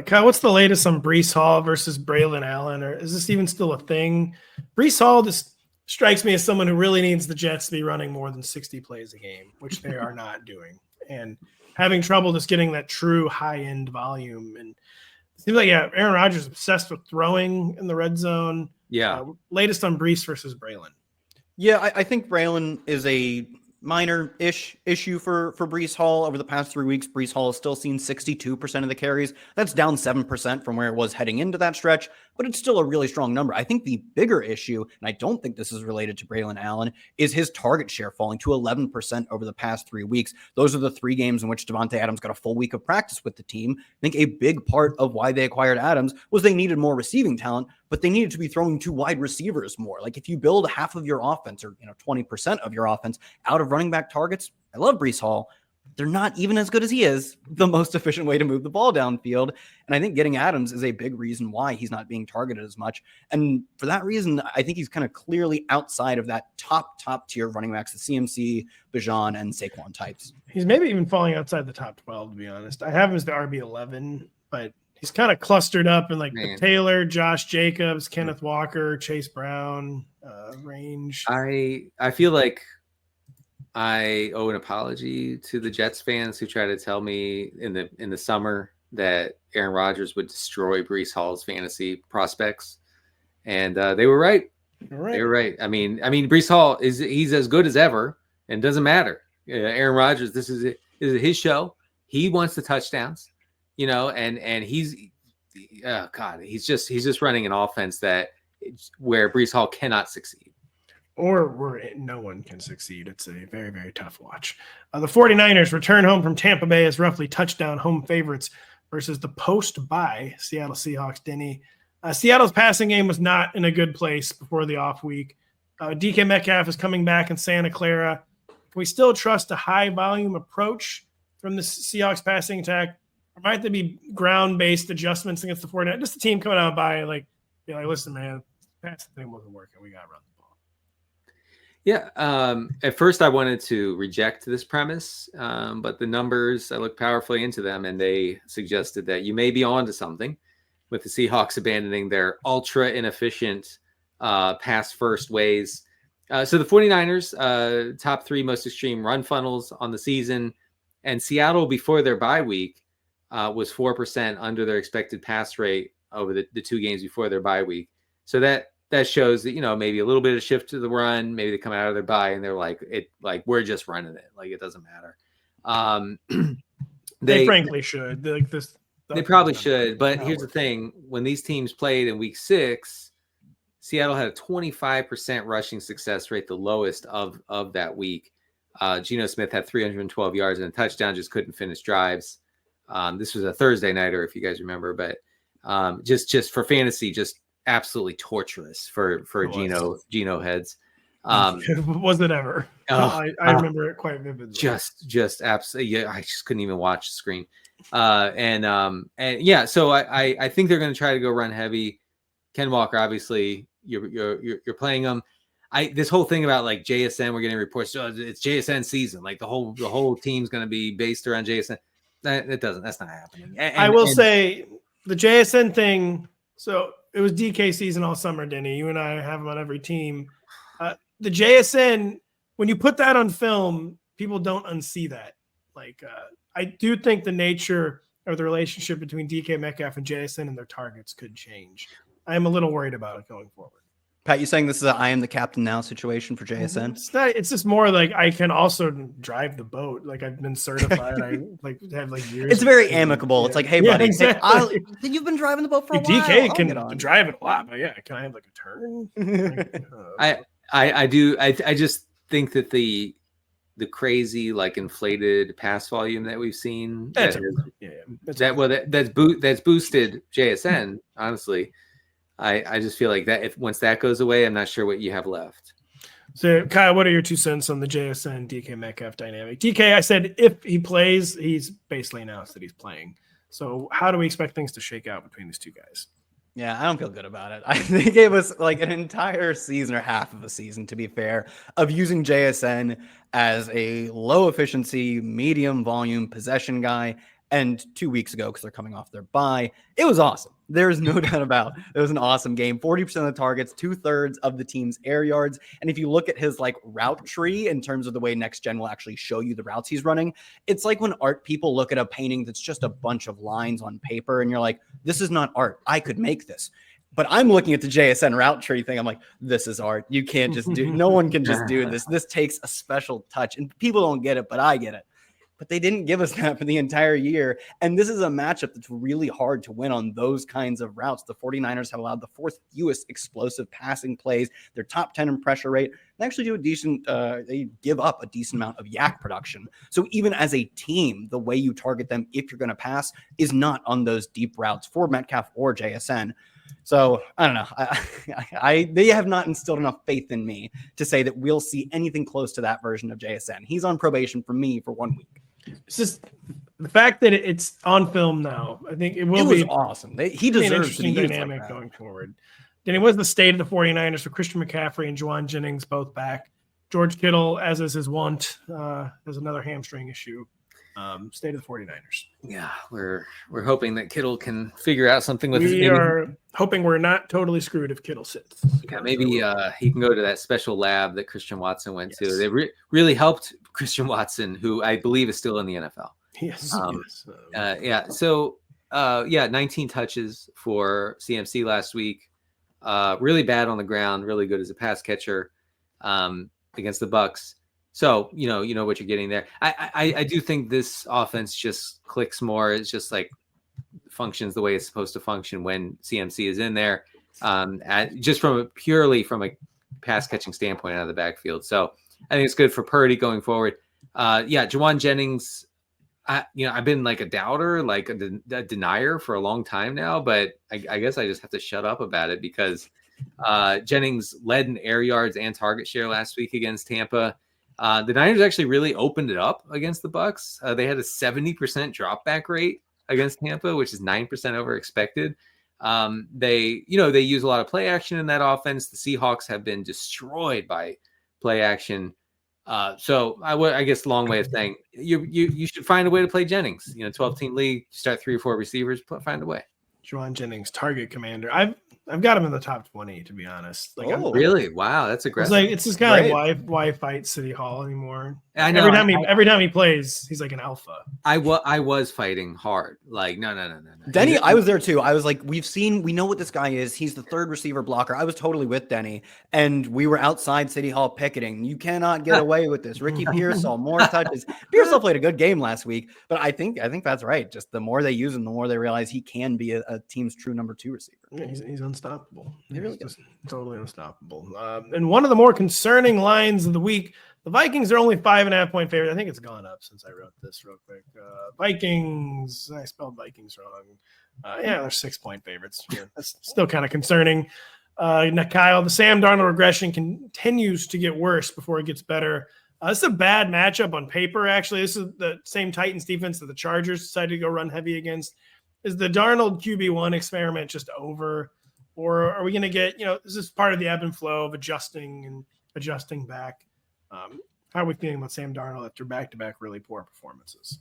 Kyle, what's the latest on Breece Hall versus Braylon Allen, or is this even still a thing? Breece Hall just strikes me as someone who really needs the Jets to be running more than 60 plays a game, which they are not doing, and having trouble just getting that true high-end volume. And it seems like, Aaron Rodgers is obsessed with throwing in the red zone. Yeah. Latest on Breece versus Braylon. Yeah, I think Braylon is a minor-ish issue for Breece Hall. Over the past 3 weeks, Breece Hall has still seen 62% of the carries. That's down 7% from where it was heading into that stretch. but it's still a really strong number. I think the bigger issue, and I don't think this is related to Braylon Allen, is his target share falling to 11% over the past 3 weeks. Those are the 3 games in which Devontae Adams got a full week of practice with the team. I think a big part of why they acquired Adams was they needed more receiving talent, but they needed to be throwing to wide receivers more. Like if you build half of your offense or 20% of your offense out of running back targets, I love Breece Hall. They're not even as good as he is the most efficient way to move the ball downfield. And I think getting Adams is a big reason why he's not being targeted as much. And for that reason, I think he's kind of clearly outside of that top tier of running backs, the CMC, Bijan, and Saquon types. He's maybe even falling outside the top 12, to be honest. I have him as the RB11, but he's kind of clustered up in like the Taylor, Josh Jacobs, Kenneth Walker, Chase Brown range. I feel like I owe an apology to the Jets fans who tried to tell me in the summer that Aaron Rodgers would destroy Breece Hall's fantasy prospects, and they were right. They were right. I mean, Breece Hall he's as good as ever, and doesn't matter. Aaron Rodgers, this is his show. He wants the touchdowns, and he's he's just running an offense where Breece Hall cannot succeed. Or where no one can succeed. It's a very, very tough watch. The 49ers return home from Tampa Bay as roughly touchdown home favorites versus the post-bye Seattle Seahawks. Denny, Seattle's passing game was not in a good place before the off week. DK Metcalf is coming back in Santa Clara. Can we still trust a high-volume approach from the Seahawks passing attack? Or might there be ground-based adjustments against the 49ers? Just the team coming out by be like, listen, man, passing thing wasn't working. We got to run the ball. Yeah. At first I wanted to reject this premise, but the numbers, I looked powerfully into them, and they suggested that you may be onto something with the Seahawks abandoning their ultra inefficient pass first ways. So the 49ers, top 3 most extreme run funnels on the season, and Seattle before their bye week was 4% under their expected pass rate over the 2 games before their bye week. So that shows that, maybe a little bit of shift to the run. Maybe they come out of their bye and they're like, we're just running it. Like, it doesn't matter. They frankly should. They probably should. But here's the thing. When these teams played in week 6, Seattle had a 25% rushing success rate, the lowest of that week. Geno Smith had 312 yards and a touchdown, just couldn't finish drives. This was a Thursday nighter, if you guys remember. But just for fantasy, just absolutely torturous for Geno heads. Was it ever? I remember it quite vividly. Just absolutely. Yeah, I just couldn't even watch the screen. And yeah, so I think they're going to try to go run heavy. Ken Walker, obviously, you're playing them. This whole thing about like JSN, we're getting reports. It's JSN season. Like the whole team's going to be based around JSN. That's not happening. I will say the JSN thing. So it was DK season all summer, Denny. You and I have him on every team. The JSN, when you put that on film, people don't unsee that. I do think the nature of the relationship between DK Metcalf and JSN and their targets could change. I am a little worried about it going forward. Pat, you saying this is a I am the captain now situation for JSN? It's just more like I can also drive the boat. Like I've been certified. I have years. It's very amicable. Yeah. It's like, hey, buddy, exactly. You've been driving the boat for a while. DK can drive it a lot, but yeah, can I have a turn? I do. I just think that the crazy inflated pass volume that we've seen that's boosted JSN, honestly. I just feel like that once that goes away, I'm not sure what you have left. So, Kyle, what are your 2 cents on the JSN DK Metcalf dynamic? DK, I said if he plays, he's basically announced that he's playing. So how do we expect things to shake out between these 2 guys? Yeah, I don't feel good about it. They gave us an entire season or half of a season, to be fair, of using JSN as a low efficiency, medium volume possession guy. And 2 weeks ago, because they're coming off their bye, it was awesome. There's no doubt about it. It was an awesome game. 40% of the targets, 2/3 of the team's air yards. And if you look at his route tree in terms of the way Next Gen will actually show you the routes he's running, it's like when art people look at a painting that's just a bunch of lines on paper and you're like, this is not art. I could make this. But I'm looking at the JSN route tree thing. I'm like, this is art. You can't just no one can just do this. This takes a special touch. And people don't get it, but I get it. but they didn't give us that for the entire year. And this is a matchup that's really hard to win on those kinds of routes. The 49ers have allowed the fourth fewest explosive passing plays. They're top 10 in pressure rate. They actually do a decent, they give up a decent amount of yak production. So even as a team, the way you target them if you're going to pass is not on those deep routes for Metcalf or JSN. So I don't know. They have not instilled enough faith in me to say that we'll see anything close to that version of JSN. He's on probation for me for 1 week. It's just the fact that it's on film now. I think it will be awesome. He deserves an interesting dynamic going forward. Then it was the state of the 49ers for Christian McCaffrey and Juwan Jennings both back. George Kittle, as is his wont, has another hamstring issue. State of the 49ers. Yeah, we're hoping that Kittle can figure out something with We are hoping we're not totally screwed if Kittle sits. Yeah, maybe he can go to that special lab that Christian Watson went to. They really helped Christian Watson, who I believe is still in the NFL. Yes. Yeah. So 19 touches for CMC last week. Really bad on the ground, really good as a pass catcher against the Bucs. So, you know what you're getting there. I do think this offense just clicks more. It's just like functions the way it's supposed to function when CMC is in there, just purely from a pass catching standpoint out of the backfield. So I think it's good for Purdy going forward. Juwan Jennings, I've been like a doubter, like a denier for a long time now, but I guess I just have to shut up about it because Jennings led in air yards and target share last week against Tampa. The Niners actually really opened it up against the Bucs. They had a 70% drop back rate against Tampa, which is 9% over expected. They use a lot of play action in that offense. The Seahawks have been destroyed by play action. So I guess long way of saying you should find a way to play Jennings. 12-team league, start 3 or 4 receivers, find a way. Juwan Jennings, target commander. I've got him in the top 20, to be honest. Really? Wow, that's aggressive. It's just kind of like why fight City Hall anymore? I know. Every time he plays, he's like an alpha. I was fighting hard. Like no. Denny, I was there too. I was like, we know what this guy is. He's the third receiver blocker. I was totally with Denny, and we were outside City Hall picketing. You cannot get away with this. Ricky Pearsall, more touches. Pearsall played a good game last week, but I think that's right. Just the more they use him, the more they realize he can be a team's true number 2 receiver. Yeah, he's unstoppable. He really is totally unstoppable. And one of the more concerning lines of the week, the Vikings are only 5.5-point favorites. I think it's gone up since I wrote this real quick. Vikings, I spelled Vikings wrong. They're 6-point favorites. Yeah, that's still kind of concerning. Kyle, the Sam Darnold regression continues to get worse before it gets better. This is a bad matchup on paper, actually. This is the same Titans defense that the Chargers decided to go run heavy against. Is the Darnold QB1 experiment just over? Or are we going to get, is this part of the ebb and flow of adjusting back? How are we feeling about Sam Darnold after back-to-back really poor performances?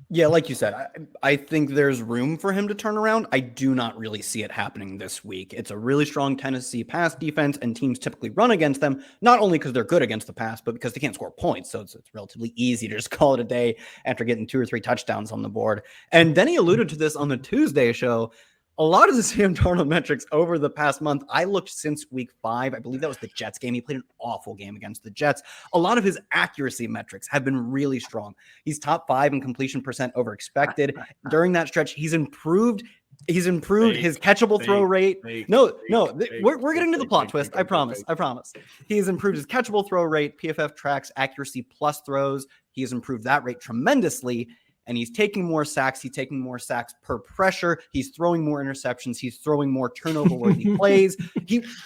Yeah, like you said, I think there's room for him to turn around. I do not really see it happening this week. It's a really strong Tennessee pass defense, and teams typically run against them, not only because they're good against the pass, but because they can't score points. So it's relatively easy to just call it a day after getting 2 or 3 touchdowns on the board. And Denny alluded to this on the Tuesday show. A lot of the Sam Darnold metrics over the past month, I looked since week 5. I believe that was the Jets game. He played an awful game against the Jets. A lot of his accuracy metrics have been really strong. He's top 5 in completion percent over expected. During that stretch, he's improved his catchable throw rate. We're getting to the plot twist. I promise. He has improved his catchable throw rate. PFF tracks accuracy plus throws. He has improved that rate tremendously. And he's taking more sacks. He's taking more sacks per pressure. He's throwing more interceptions. He's throwing more turnover-worthy plays.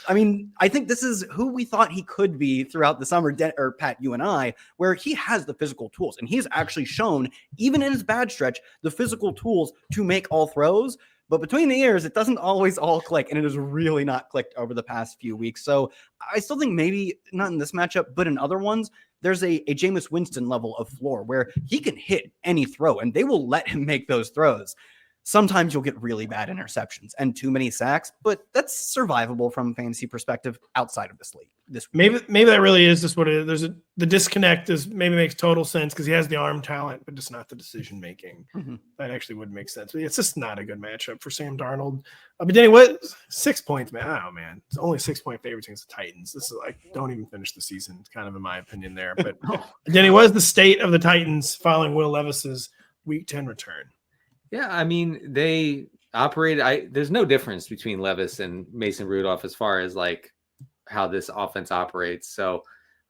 I think this is who we thought he could be throughout the summer, or Pat, you and I, where he has the physical tools. And he's actually shown, even in his bad stretch, the physical tools to make all throws. But between the ears, it doesn't always all click, and it has really not clicked over the past few weeks. So I still think maybe not in this matchup, but in other ones, there's a Jameis Winston level of floor where he can hit any throw, and they will let him make those throws. Sometimes you'll get really bad interceptions and too many sacks, but that's survivable from a fantasy perspective outside of this league. Maybe that really is just what it is. The disconnect is maybe makes total sense because he has the arm talent, but just not the decision making. Mm-hmm. That actually would make sense. But it's just not a good matchup for Sam Darnold. But Denny, what 6 points, man? Oh man, it's only 6-point favorites against the Titans. This is like don't even finish the season. It's kind of in my opinion there. But Denny, what is the state of the Titans following Will Levis's Week 10 return? Yeah, I mean they operate. There's no difference between Levis and Mason Rudolph as far as like how this offense operates. So,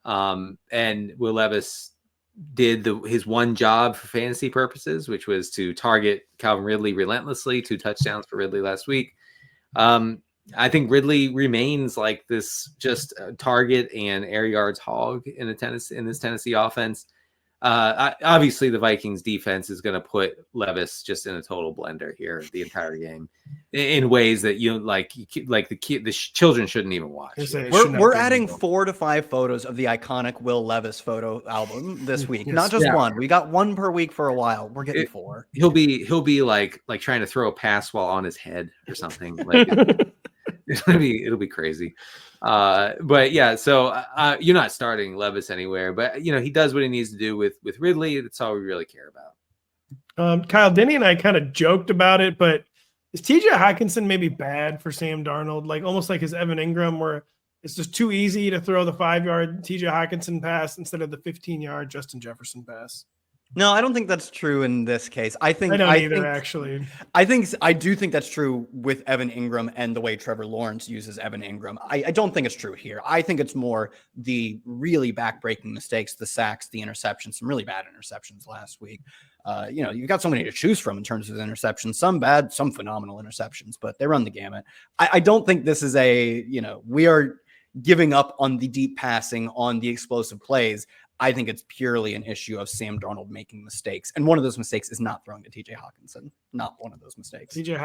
and Will Levis did his one job for fantasy purposes, which was to target Calvin Ridley relentlessly. 2 touchdowns for Ridley last week. I think Ridley remains like this just target and air yards hog in this Tennessee offense. Obviously, the Vikings defense is going to put Levis just in a total blender here the entire game in ways that you like the children shouldn't even watch. We're adding 4 to 5 photos of the iconic Will Levis photo album this week. Yes. Not just one. We got 1 per week for a while. We're getting 4. He'll be like trying to throw a pass while on his head or something. Like it'll be crazy. But yeah, so you're not starting Levis anywhere, but he does what he needs to do with Ridley. That's all we really care about. Kyle, Denny and I kind of joked about it, but is TJ Hawkinson maybe bad for Sam Darnold? Like almost like his Evan Ingram, where it's just too easy to throw the 5-yard TJ Hawkinson pass instead of the 15-yard Justin Jefferson pass. No, I don't think that's true in this case. I do think that's true with Evan Ingram and the way Trevor Lawrence uses Evan Ingram. I don't think it's true here. I think it's more the really backbreaking mistakes, the sacks, the interceptions, some really bad interceptions last week. You've got so many to choose from in terms of interceptions, some bad, some phenomenal interceptions, but they run the gamut. I don't think this is we are giving up on the deep passing, on the explosive plays. I think it's purely an issue of Sam Darnold making mistakes. And one of those mistakes is not throwing to TJ Hawkinson. Not one of those mistakes. TJ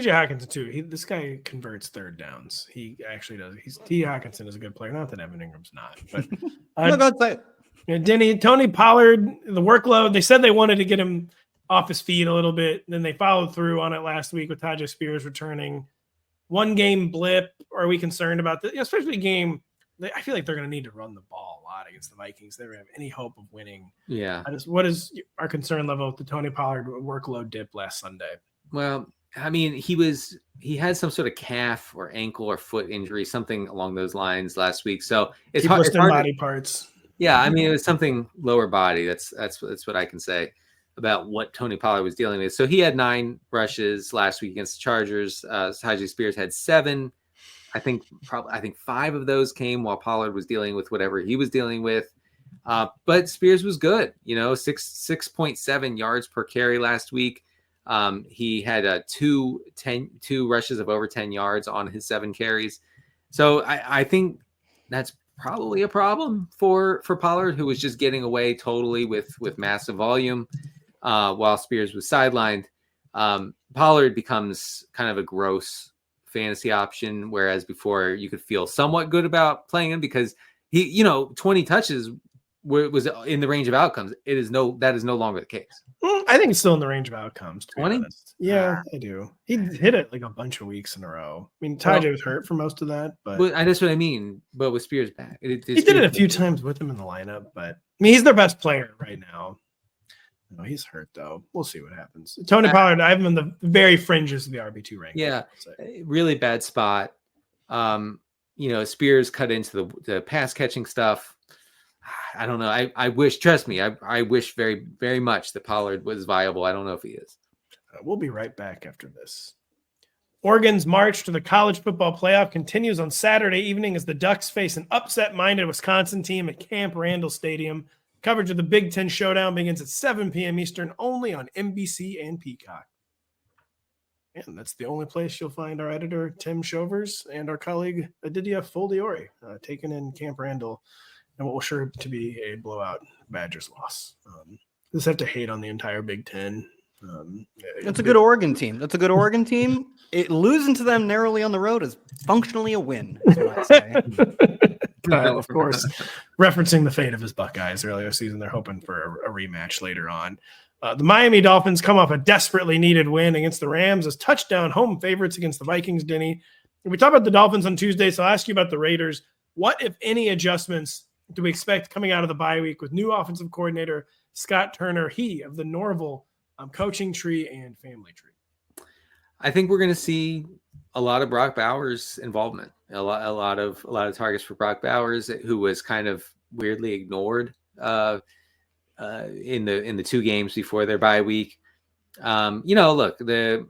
Hawkinson, too. This guy converts third downs. He actually does. TJ Hawkinson is a good player. Not that Evan Ingram's not. But no, go ahead, say it. Denny, Tony Pollard, the workload, they said they wanted to get him off his feet a little bit. Then they followed through on it last week with Tajay Spears returning. 1 game blip. Are we concerned about this? Especially a game. I feel like they're going to need to run the ball a lot against the Vikings. They don't have any hope of winning. Yeah. What is our concern level with the Tony Pollard workload dip last Sunday? Well, I mean, he had some sort of calf or ankle or foot injury, something along those lines last week. So it's hard. Body parts. Yeah, I mean, it was something lower body. That's what I can say about what Tony Pollard was dealing with. So he had 9 rushes last week against the Chargers. Tajay Spears had 7. I think 5 of those came while Pollard was dealing with whatever he was dealing with. But Spears was good, 6.7 yards per carry last week. He had 2 rushes of over 10 yards on his 7 carries. So I think that's probably a problem for Pollard, who was just getting away totally with massive volume while Spears was sidelined. Pollard becomes kind of a gross fantasy option, whereas before you could feel somewhat good about playing him because he 20 touches was in the range of outcomes. That is no longer the case. I think it's still in the range of outcomes. 20? Yeah, I do. He hit it like a bunch of weeks in a row. I mean, Tajay was hurt for most of that, but that's what I mean. But with Spears back, he did it a few times with him in the lineup. But I mean, he's their best player right now. No, he's hurt though. We'll see what happens. Tony Pollard, I have him in the very fringes of the RB2 ranking. Yeah, really bad spot. Spears cut into the pass catching stuff. I don't know. I wish, trust me, I wish very, very much that Pollard was viable. I don't know if he is. We'll be right back after this. Oregon's march to the college football playoff continues on Saturday evening as the Ducks face an upset-minded Wisconsin team at Camp Randall Stadium. Coverage of the Big Ten Showdown begins at 7 p.m. Eastern, only on NBC and Peacock. And that's the only place you'll find our editor, Tim Shovers, and our colleague, Aditya Foldiori, taken in Camp Randall, and what will sure to be a blowout Badgers loss. Just have to hate on the entire Big Ten. That's a good Oregon team. Losing to them narrowly on the road is functionally a win, is what I say. Kyle, of course, referencing the fate of his Buckeyes earlier this season. They're hoping for a rematch later on. The Miami Dolphins come off a desperately needed win against the Rams as touchdown home favorites against the Vikings, Denny. We talked about the Dolphins on Tuesday, so I'll ask you about the Raiders. What, if any, adjustments do we expect coming out of the bye week with new offensive coordinator Scott Turner, he of the Norvell coaching tree and family tree? I think we're going to see a lot of Brock Bowers involvement, a lot of targets for Brock Bowers, who was kind of weirdly ignored in the 2 games before their bye week. Look, the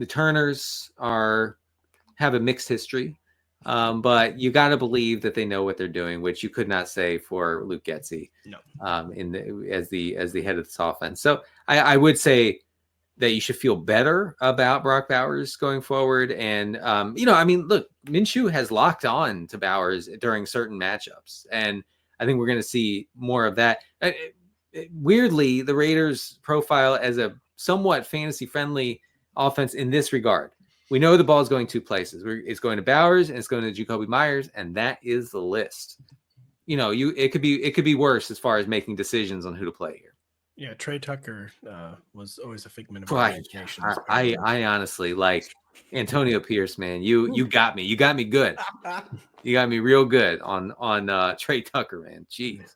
Turners have a mixed history, but you got to believe that they know what they're doing, which you could not say for Luke Getsy. No. As the head of this offense. So I would say that you should feel better about Brock Bowers going forward. And, look, Minshew has locked on to Bowers during certain matchups. And I think we're going to see more of that. Weirdly, the Raiders profile as a somewhat fantasy-friendly offense in this regard. We know the ball is going 2 places. It's going to Bowers and it's going to Jacoby Myers, and that is the list. It could be worse as far as making decisions on who to play here. Yeah, Trey Tucker was always a figment of Right. imagination. I honestly like Antonio Pierce, man. You got me. You got me good. You got me real good on Trey Tucker, man. Jeez.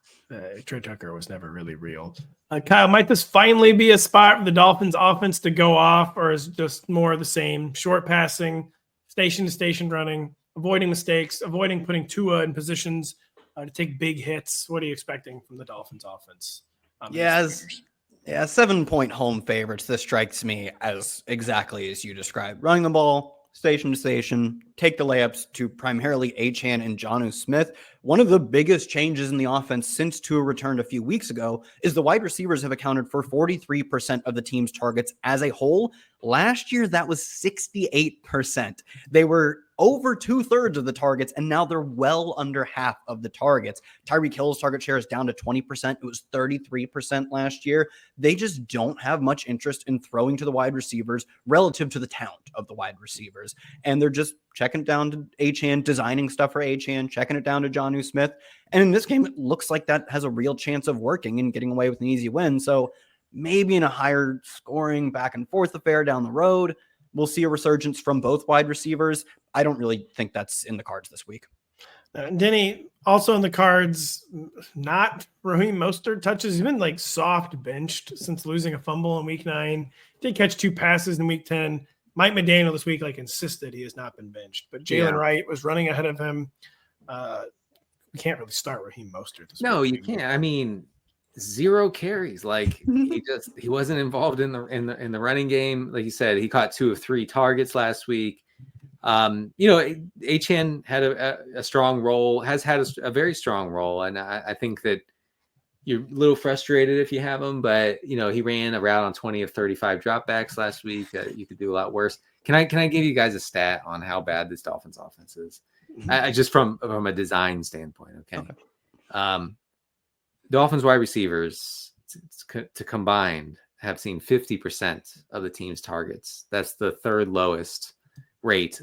Trey Tucker was never really real. Kyle, might this finally be a spot for the Dolphins offense to go off, or is it just more of the same? Short passing, station to station running, avoiding mistakes, avoiding putting Tua in positions to take big hits. What are you expecting from the Dolphins offense? 7-point home favorites. This strikes me as exactly as you described. Running the ball, station to station, take the layups to primarily Achane and Jonnu Smith. One of the biggest changes in the offense since Tua returned a few weeks ago is the wide receivers have accounted for 43% of the team's targets as a whole. Last year, that was 68%. They were over 2/3 of the targets, and now they're well under half of the targets. Tyreek Hill's target share is down to 20%. It was 33% last year. They just don't have much interest in throwing to the wide receivers relative to the talent of the wide receivers. And they're just checking it down to Achane, designing stuff for Achane, checking it down to Jonnu Smith. And in this game, it looks like that has a real chance of working and getting away with an easy win. So maybe in a higher scoring back and forth affair down the road, we'll see a resurgence from both wide receivers. I don't really think that's in the cards this week. Denny, also in the cards, not Raheem Mostert touches. He's been soft benched since losing a fumble in week 9. Did catch 2 passes in week 10. Mike McDaniel this week insisted he has not been benched, but Jalen Wright was running ahead of him. We can't really start Raheem Mostert this week. No, you can't. I mean, 0 carries. He wasn't involved in the running game. Like you said, he caught 2 of 3 targets last week. Achane had a strong role, has had a very strong role, and I think that you're a little frustrated if you have him, but he ran a route on 20 of 35 dropbacks last week. You could do a lot worse. Can I give you guys a stat on how bad this Dolphins offense is? I just from a design standpoint. Okay. Dolphins wide receivers to combined have seen 50% of the team's targets. That's the 3rd lowest rate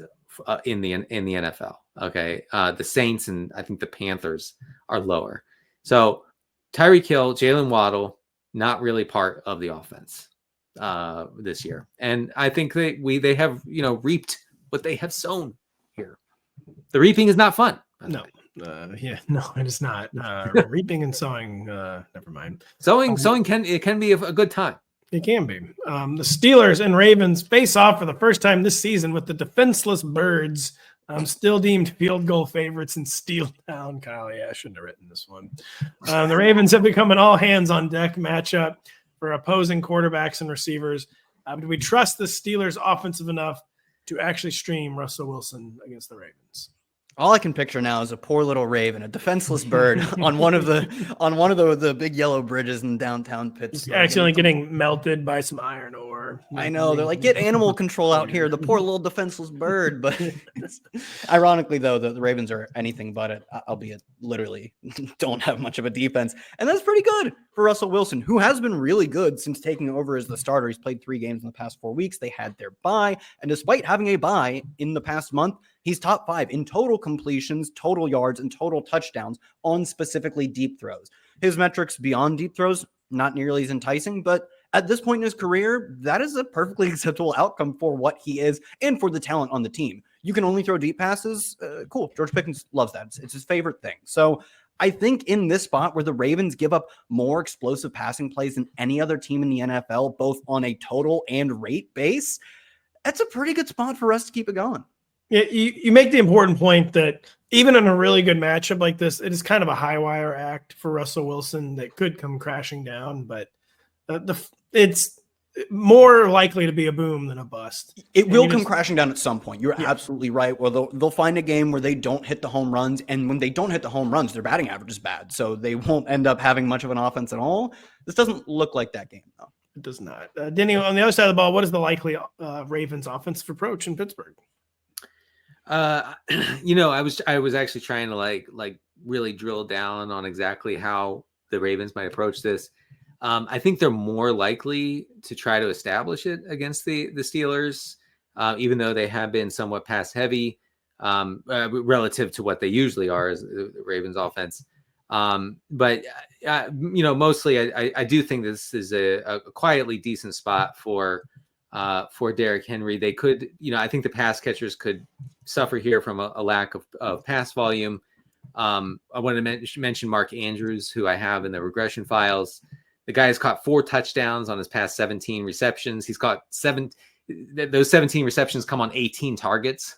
in the NFL. Okay. The Saints and I think the Panthers are lower. So Tyreek Hill, Jalen Waddle, not really part of the offense this year. And I think they have, reaped what they have sown here. The reaping is not fun. No. It is not. Reaping and sowing, never mind. Sowing can be a good time. It can be. The Steelers and Ravens face off for the first time this season with the defenseless Birds still deemed field goal favorites in Steel Town. Kyle, I shouldn't have written this one. The Ravens have become an all-hands-on-deck matchup for opposing quarterbacks and receivers. Do we trust the Steelers offensive enough to actually stream Russell Wilson against the Ravens? All I can picture now is a poor little raven, a defenseless bird on one of the big yellow bridges in downtown Pittsburgh. Accidentally getting melted by some iron ore. I know. They're like, get animal control out here. The poor little defenseless bird. But ironically, though, the Ravens are anything but it, albeit literally don't have much of a defense. And that's pretty good for Russell Wilson, who has been really good since taking over as the starter. He's played 3 games in the past 4 weeks. They had their bye. And despite having a bye in the past month, he's top 5 in total completions, total yards, and total touchdowns on specifically deep throws. His metrics beyond deep throws, not nearly as enticing, but at this point in his career, that is a perfectly acceptable outcome for what he is and for the talent on the team. You can only throw deep passes. Cool. George Pickens loves that. It's his favorite thing. So I think in this spot where the Ravens give up more explosive passing plays than any other team in the NFL, both on a total and rate base, that's a pretty good spot for us to keep it going. Yeah, you make the important point that even in a really good matchup like this, it is kind of a high wire act for Russell Wilson that could come crashing down, but it's more likely to be a boom than a bust. It will come crashing down at some point. You're absolutely right. Well, they'll find a game where they don't hit the home runs, and when they don't hit the home runs, their batting average is bad, so they won't end up having much of an offense at all. This doesn't look like that game, though. It does not. Denny, on the other side of the ball, what is the likely Ravens offensive approach in Pittsburgh? I was actually trying to like really drill down on exactly how the Ravens might approach this. I think they're more likely to try to establish it against the Steelers, even though they have been somewhat pass heavy relative to what they usually are as the Ravens offense. But mostly I do think this is a quietly decent spot for Derrick Henry. They could, I think the pass catchers could suffer here from a lack of pass volume. I want to mention Mark Andrews, who I have in the regression files. The guy has caught 4 touchdowns on his past 17 receptions. He's caught 7. Those 17 receptions come on 18 targets.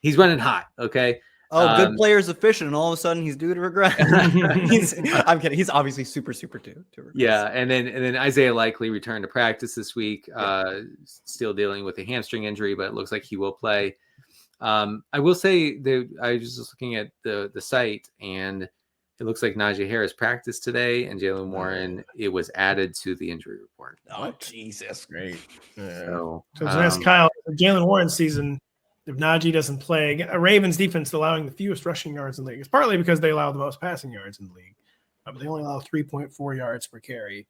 He's running hot. Okay. Oh, good player is efficient, and all of a sudden he's due to regress. I'm kidding. He's obviously super due to regress. Yeah, and then Isaiah Likely returned to practice this week. Still dealing with a hamstring injury, but it looks like he will play. I will say that I was just looking at the site, and it looks like Najee Harris practiced today, and Jalen Warren it was added to the injury report. Oh, Jesus, great. So ask Kyle, Jalen Warren season. If Najee doesn't play, a Ravens defense allowing the fewest rushing yards in the league. It's partly because they allow the most passing yards in the league, but they only allow 3.4 yards per carry.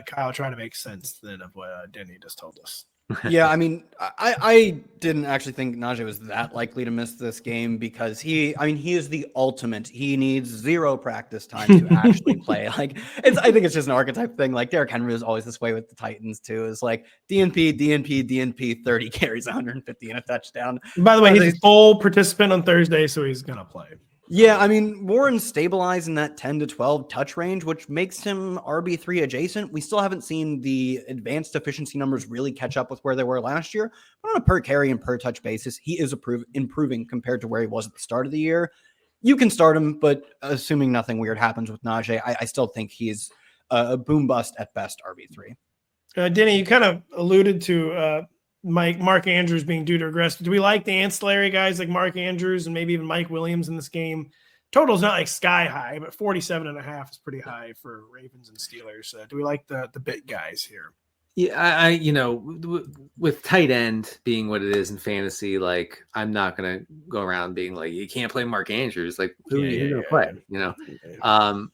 Kyle, trying to make sense then of what Denny just told us. Yeah, I mean, I didn't actually think Najee was that likely to miss this game because he is the ultimate. He needs 0 practice time to actually play. I think it's just an archetype thing. Like Derrick Henry was always this way with the Titans too. It's like DNP, 30 carries, 150 and a touchdown. By the way, he's a full participant on Thursday, so he's gonna play. Yeah, I mean, Warren stabilized in that 10 to 12 touch range, which makes him RB3 adjacent. We still haven't seen the advanced efficiency numbers really catch up with where they were last year. But on a per carry and per touch basis, he is improving compared to where he was at the start of the year. You can start him, but assuming nothing weird happens with Najee, I still think he's a boom bust at best RB3. Denny, you kind of alluded to Mark Andrews being due to regress. Do we like the ancillary guys like Mark Andrews and maybe even Mike Williams in this game? Total's not like sky high, but 47.5 is pretty high for Ravens and Steelers. Do we like the big guys here? Yeah, with tight end being what it is in fantasy, like I'm not gonna go around being like you can't play Mark Andrews. Like who are you gonna play?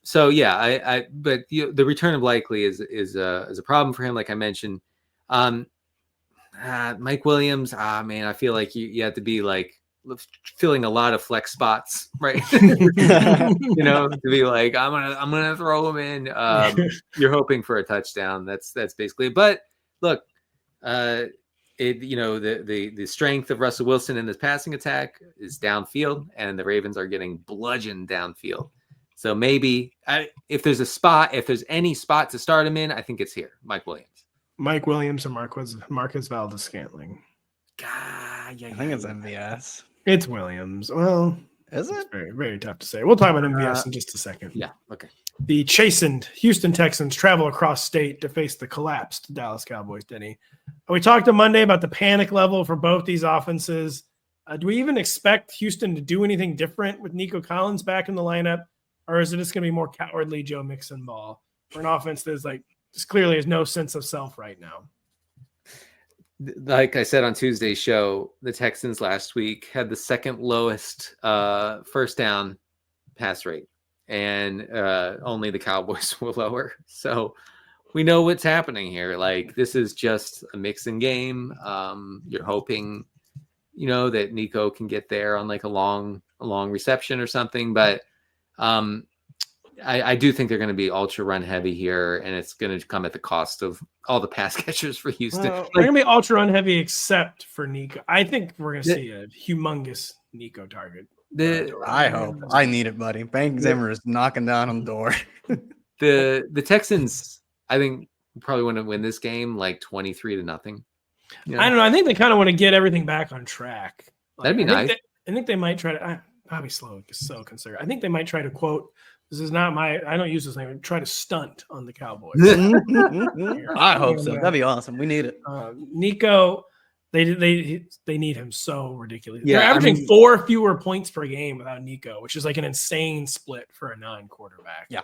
So yeah, but the return of Likely is a problem for him. Like I mentioned, Mike Williams, man, I feel like you have to be like filling a lot of flex spots, right? To be like, I'm gonna throw him in. You're hoping for a touchdown. That's basically it. But look, the strength of Russell Wilson in this passing attack is downfield, and the Ravens are getting bludgeoned downfield. So maybe if there's any spot to start him in, I think it's here, Mike Williams. Mike Williams or Marquez Valdez-Scantling. I think it's MVS. It's Williams. Well, is it? It's very, very tough to say. We'll talk about MVS in just a second. Yeah. Okay. The chastened Houston Texans travel across state to face the collapsed Dallas Cowboys, Denny. We talked on Monday about the panic level for both these offenses. Do we even expect Houston to do anything different with Nico Collins back in the lineup? Or is it just going to be more cowardly Joe Mixon ball for an offense that's like, just clearly has no sense of self right now? Like I said on Tuesday's show, the Texans last week had the second lowest first down pass rate, and only the Cowboys were lower. So we know what's happening here. Like this is just a mixing game. You're hoping, that Nico can get there on like a long reception or something, but I do think they're going to be ultra run heavy here, and it's going to come at the cost of all the pass catchers for Houston. Well, they're going to be ultra run heavy except for Nico. I think we're going to see a humongous Nico target. I hope. I need it, buddy. Bank Zimmer is knocking down on the door. The Texans, I think, probably want to win this game like 23-0. Yeah. I don't know. I think they kind of want to get everything back on track. That'd be nice. I think they might try to. Bobby Slow is so conservative. I think they might try to quote. This is not my. I don't use this name. Try to stunt on the Cowboys. I hope so. That'd be awesome. We need it. Nico, they need him so ridiculous. Yeah, they're averaging 4 fewer points per game without Nico, which is like an insane split for a non-quarterback. Yeah,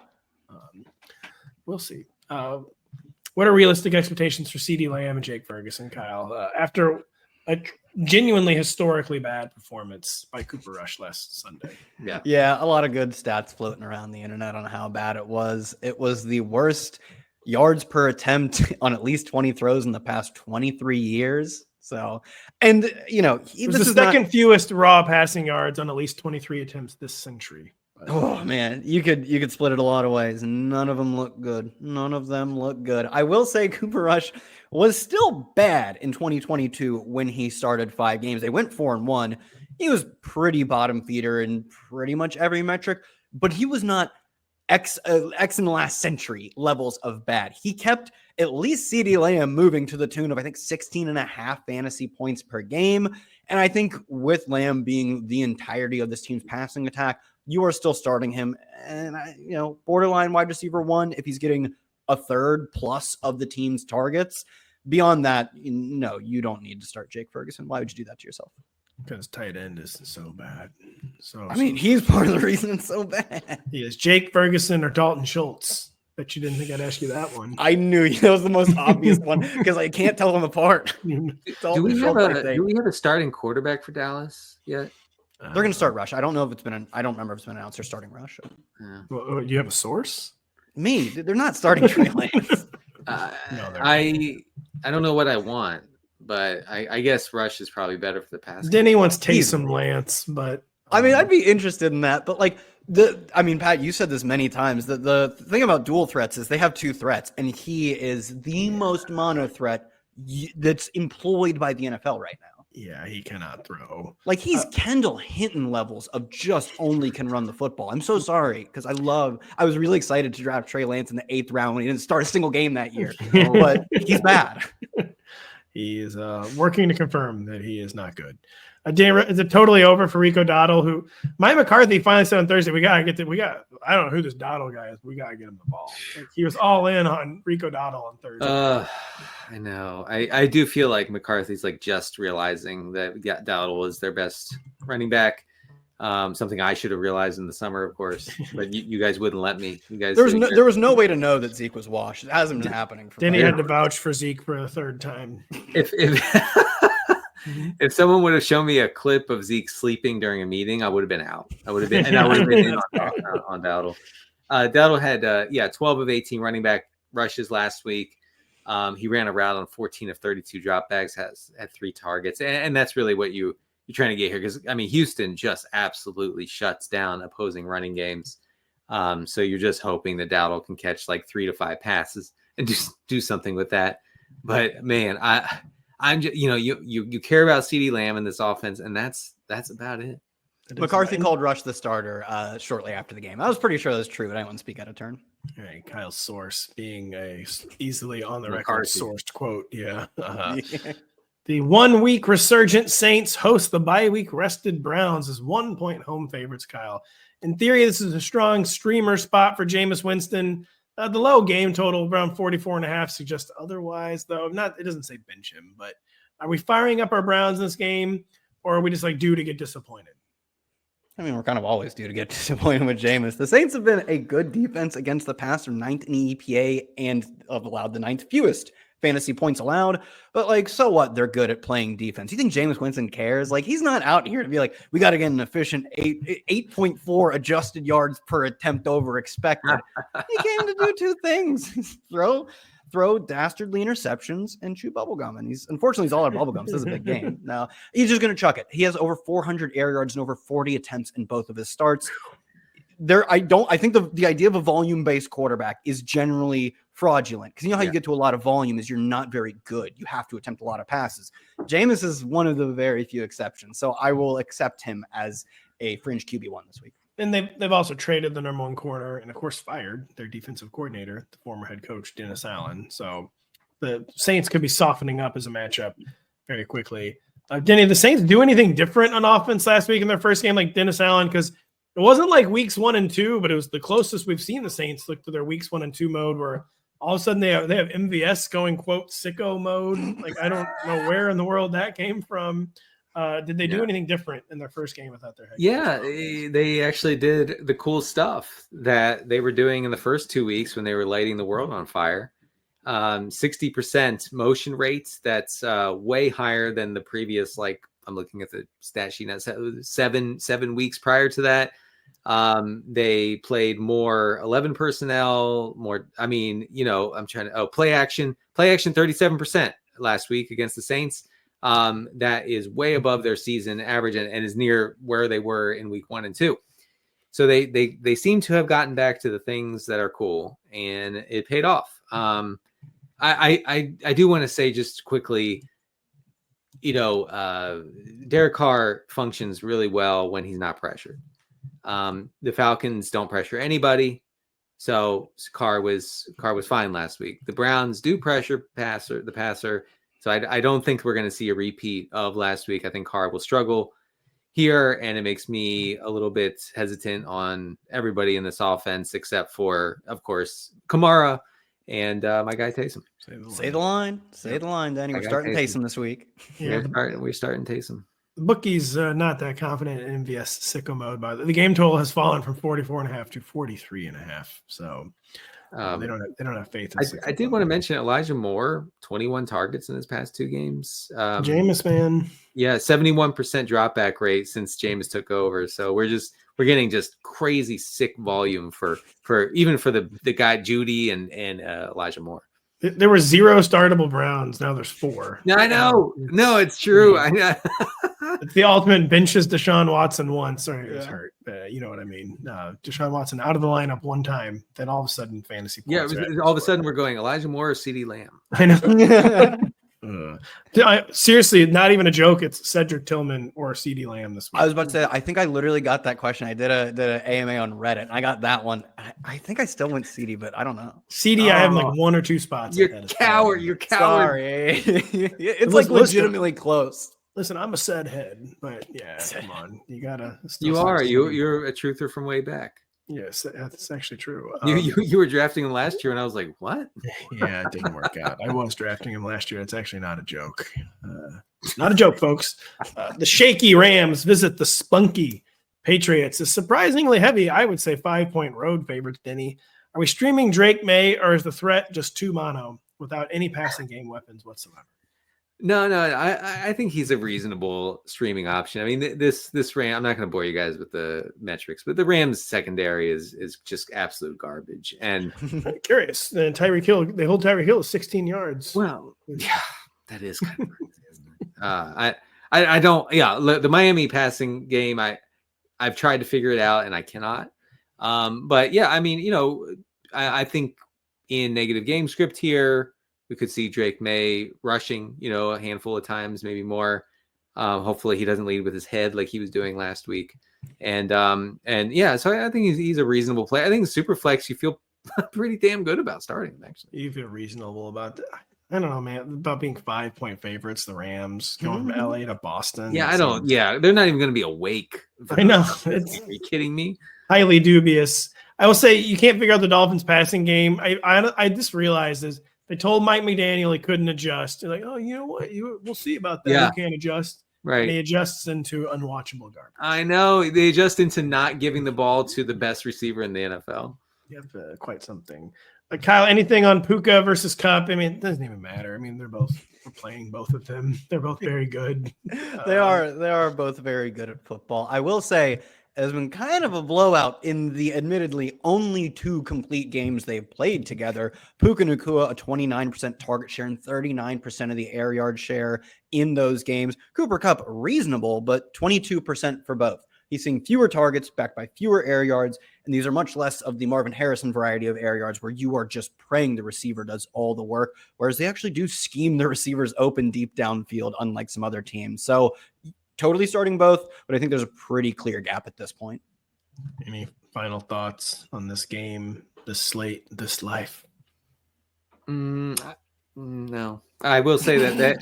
we'll see. What are realistic expectations for CeeDee Lamb and Jake Ferguson, Kyle? After a genuinely historically bad performance by Cooper Rush last Sunday. Yeah, a lot of good stats floating around the internet on how bad it was. It was the worst yards per attempt on at least 20 throws in the past 23 years. So, and it was the second fewest raw passing yards on at least 23 attempts this century. Oh man, you could split it a lot of ways. None of them look good. I will say Cooper Rush was still bad in 2022 when he started 5 games. They went 4-1. He was pretty bottom feeder in pretty much every metric, but he was not X in the last century levels of bad. He kept at least CeeDee Lamb moving to the tune of, I think, 16.5 fantasy points per game. And I think with Lamb being the entirety of this team's passing attack, you are still starting him, and borderline wide receiver 1 if he's getting a third plus of the team's targets. Beyond that, no, you don't need to start Jake Ferguson. Why would you do that to yourself? Because tight end is so bad. He's part of the reason it's so bad. He is Jake Ferguson or Dalton Schultz. Bet you didn't think I'd ask you that one. I knew that was the most obvious one because I can't tell them apart. Do we have a starting quarterback for Dallas yet? They're going to start Rush. I don't know if it's been. I don't remember if it's been announced they're starting Rush. Yeah. Well, you have a source? Me? They're not starting Trey Lance. I don't know what I want, but I guess Rush is probably better for the pass. Denny wants Taysom Lance, but I'd be interested in that. But Pat, you said this many times. The thing about dual threats is they have 2 threats, and he is the most mono threat that's employed by the NFL right now. Yeah, he cannot throw. Like he's Kendall Hinton levels of just only can run the football. I'm so sorry because I was really excited to draft Trey Lance in the 8th round when he didn't start a single game that year. But he's bad. He is working to confirm that he is not good. Is it totally over for Rico Dowdle? Who Mike McCarthy finally said on Thursday, I don't know who this Dowdle guy is. We gotta get him the ball. Like, he was all in on Rico Dowdle on Thursday. I know. I do feel like McCarthy's like just realizing that Dowdle is their best running back. Something I should have realized in the summer, of course, but you guys wouldn't let me. You guys, there was no way to know that Zeke was washed. It hasn't been happening. Denny had to vouch for Zeke for a 3rd time. If someone would have shown me a clip of Zeke sleeping during a meeting, I would have been out. I would have been in on Dowdle. Dowdle had 12 of 18 running back rushes last week. He ran a route on 14 of 32 dropbacks, had 3 targets, and that's really what you're trying to get here because Houston just absolutely shuts down opposing running games. So you're just hoping that Dowdle can catch like 3 to 5 passes and do something with that. But man, I'm just, you care about CeeDee Lamb in this offense, and that's about it. McCarthy called Rush the starter shortly after the game. I was pretty sure that's true, but I wouldn't speak out of turn. All right, Kyle's source being a easily on the record sourced quote. Yeah. The 1 week resurgent Saints host the bye week rested Browns as 1-point home favorites, Kyle. In theory, this is a strong streamer spot for Jameis Winston. The low game total around 44.5 suggests otherwise, though. It doesn't say bench him, but are we firing up our Browns in this game, or are we just due to get disappointed? We're kind of always due to get disappointed with Jameis. The Saints have been a good defense against the pass from 9th in the EPA and have allowed the 9th fewest fantasy points allowed. But so what? They're good at playing defense. You think Jameis Winston cares? He's not out here to be like, we got to get an efficient 8.4 adjusted yards per attempt over expected. He came to do 2 things: throw dastardly interceptions and chew bubblegum. And he's all out of bubblegum. So this is a big game. Now he's just going to chuck it. He has over 400 air yards and over 40 attempts in both of his starts. I think the idea of a volume-based quarterback is generally fraudulent, because you know how you get to a lot of volume is you're not very good. You have to attempt a lot of passes. Jameis is one of the very few exceptions. So I will accept him as a fringe QB1 this week. And they've also traded the number one corner and, of course, fired their defensive coordinator, the former head coach, Dennis Allen. So the Saints could be softening up as a matchup very quickly. Denny, the Saints do anything different on offense last week in their first game like Dennis Allen? Because it wasn't like weeks 1 and 2, but it was the closest we've seen the Saints look to their weeks 1 and 2 mode, where all of a sudden they have MVS going, quote, sicko mode. Like, I don't know where in the world that came from. Did they do anything different in their first game without their head coach? Yeah, they actually did the cool stuff that they were doing in the first 2 weeks when they were lighting the world on fire. 60% motion rates. That's way higher than the previous, like, I'm looking at the stat sheet now, 7 weeks prior to that. They played more 11 personnel, more, play action 37% last week against the Saints. That is way above their season average and is near where they were in week 1 and 2. So they seem to have gotten back to the things that are cool, and it paid off. I do want to say just quickly, Derek Carr functions really well when he's not pressured. The Falcons don't pressure anybody, so Carr was fine last week. The Browns do pressure the passer, so I don't think we're going to see a repeat of last week. I think Carr will struggle here, and it makes me a little bit hesitant on everybody in this offense, except for, of course, Kamara and my guy Taysom. Say the line, Danny. We're starting Taysom this week. Yeah, we're starting Taysom. The bookie's not that confident in MVS sicko mode, but the game total has fallen from 44.5 to 43.5. So they don't have faith in I did want to mention Elijah Moore, 21 targets in his past 2 games. Jameis, man. Yeah, 71% drop back rate since Jameis took over. So we're getting just crazy sick volume for even for the guy Judy and Elijah Moore. There were 0 startable Browns. Now there's 4. No, I know. No, it's true. I know. It's the ultimate benches Deshaun Watson once. Sorry, he was hurt. You know what I mean? Deshaun Watson out of the lineup one time. Then all of a sudden, fantasy points. Yeah, all of a sudden we're going Elijah Moore or CeeDee Lamb. I know. Seriously, not even a joke. It's Cedric Tillman or CeeDee Lamb this week. I was about to say, I think I literally got that question. I did a AMA on Reddit, and I got that one. I think I still went CeeDee, but I don't know. CeeDee, I have like 1 or 2 spots. You're coward. You're coward. Sorry. It's like legitimately close. Listen, I'm a sad head, but yeah, come on. You gotta. You're a truther from way back. Yes, that's actually true. You were drafting him last year, and I was like, what? Yeah, it didn't work out. I was drafting him last year. It's actually not a joke. Not a joke, folks. The shaky Rams visit the spunky Patriots. Is surprisingly heavy, I would say, 5-point road favorites, Denny. Are we streaming Drake May, or is the threat just 2 mono without any passing game weapons whatsoever? No, I think he's a reasonable streaming option. I mean, this Ram, I'm not going to bore you guys with the metrics, but the Rams secondary is just absolute garbage. And I'm curious, Tyreek Hill, they hold Tyreek Hill 16 yards. Well, yeah, that is kind of crazy, isn't it? I don't. Yeah, the Miami passing game, I've tried to figure it out and I cannot. But yeah, I mean, I think in negative game script here, we could see Drake May rushing, a handful of times, maybe more. Hopefully he doesn't lead with his head like he was doing last week. And yeah, so I think he's a reasonable play. I think super flex, you feel pretty damn good about starting him, actually. You feel reasonable about that? I don't know, man. About being 5-point favorites, the Rams going from LA to Boston. Yeah, they're not even going to be awake. I know. Are you kidding me? Highly dubious. I will say you can't figure out the Dolphins passing game. I just realized is they told Mike McDaniel he couldn't adjust. They're like, oh, you know what? We'll see about that. Yeah. You can't adjust. Right. And he adjusts into unwatchable garbage. I know. They adjust into not giving the ball to the best receiver in the NFL. You have quite something. Kyle, anything on Puka versus Cup? I mean, it doesn't even matter. I mean, we're playing both of them. They're both very good. They are both very good at football. I will say, it has been kind of a blowout in the admittedly only 2 complete games they've played together. Puka Nacua, a 29% target share and 39% of the air yard share in those games. Cooper Kupp, reasonable, but 22% for both. He's seeing fewer targets backed by fewer air yards. And these are much less of the Marvin Harrison variety of air yards where you are just praying the receiver does all the work, whereas they actually do scheme the receivers open deep downfield, unlike some other teams. So totally starting both, but I think there's a pretty clear gap at this point. Any final thoughts on this game, this slate, this life? No. I will say that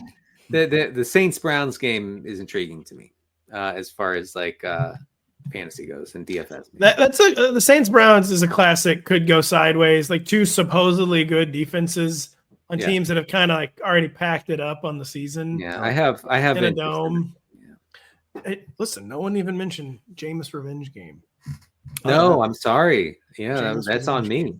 the Saints-Browns game is intriguing to me as far as like fantasy goes and DFS. The Saints-Browns is a classic, could go sideways, like two supposedly good defenses on teams that have kind of like already packed it up on the season. Yeah, I have in a dome. Hey, listen, no one even mentioned Jameis revenge game. No, I'm sorry. Yeah, Jameis that's on me.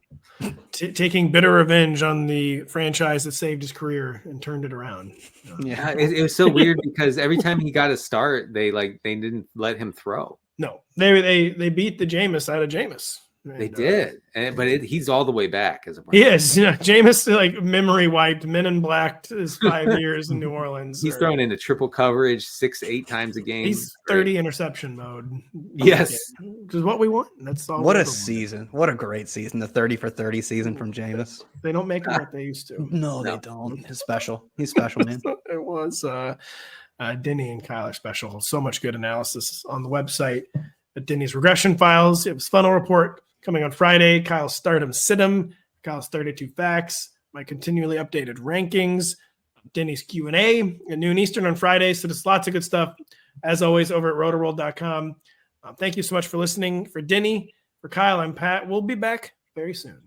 Taking bitter revenge on the franchise that saved his career and turned it around. Yeah, it was so weird because every time he got a start, they didn't let him throw. No, they beat the Jameis out of Jameis. They did, but he's all the way back as a He is. Yeah, Jameis like memory wiped, men in blacked his 5 years in New Orleans. He's thrown into triple coverage 6-8 times a game. He's 30 interception mode. Yes, because what we want. That's all. What a season! What a great season! The 30 for 30 season from Jameis. They don't make it what they used to. No, they don't. He's special. He's special, man. It was Denny and Kyle are special. So much good analysis on the website. Denny's regression files. It was funnel report coming on Friday. Kyle's stardom situm. Kyle's 32 facts. My continually updated rankings. Denny's Q&A at noon Eastern on Friday. So there's lots of good stuff, as always, over at rotoworld.com. Thank you so much for listening. For Denny, for Kyle, I'm Pat. We'll be back very soon.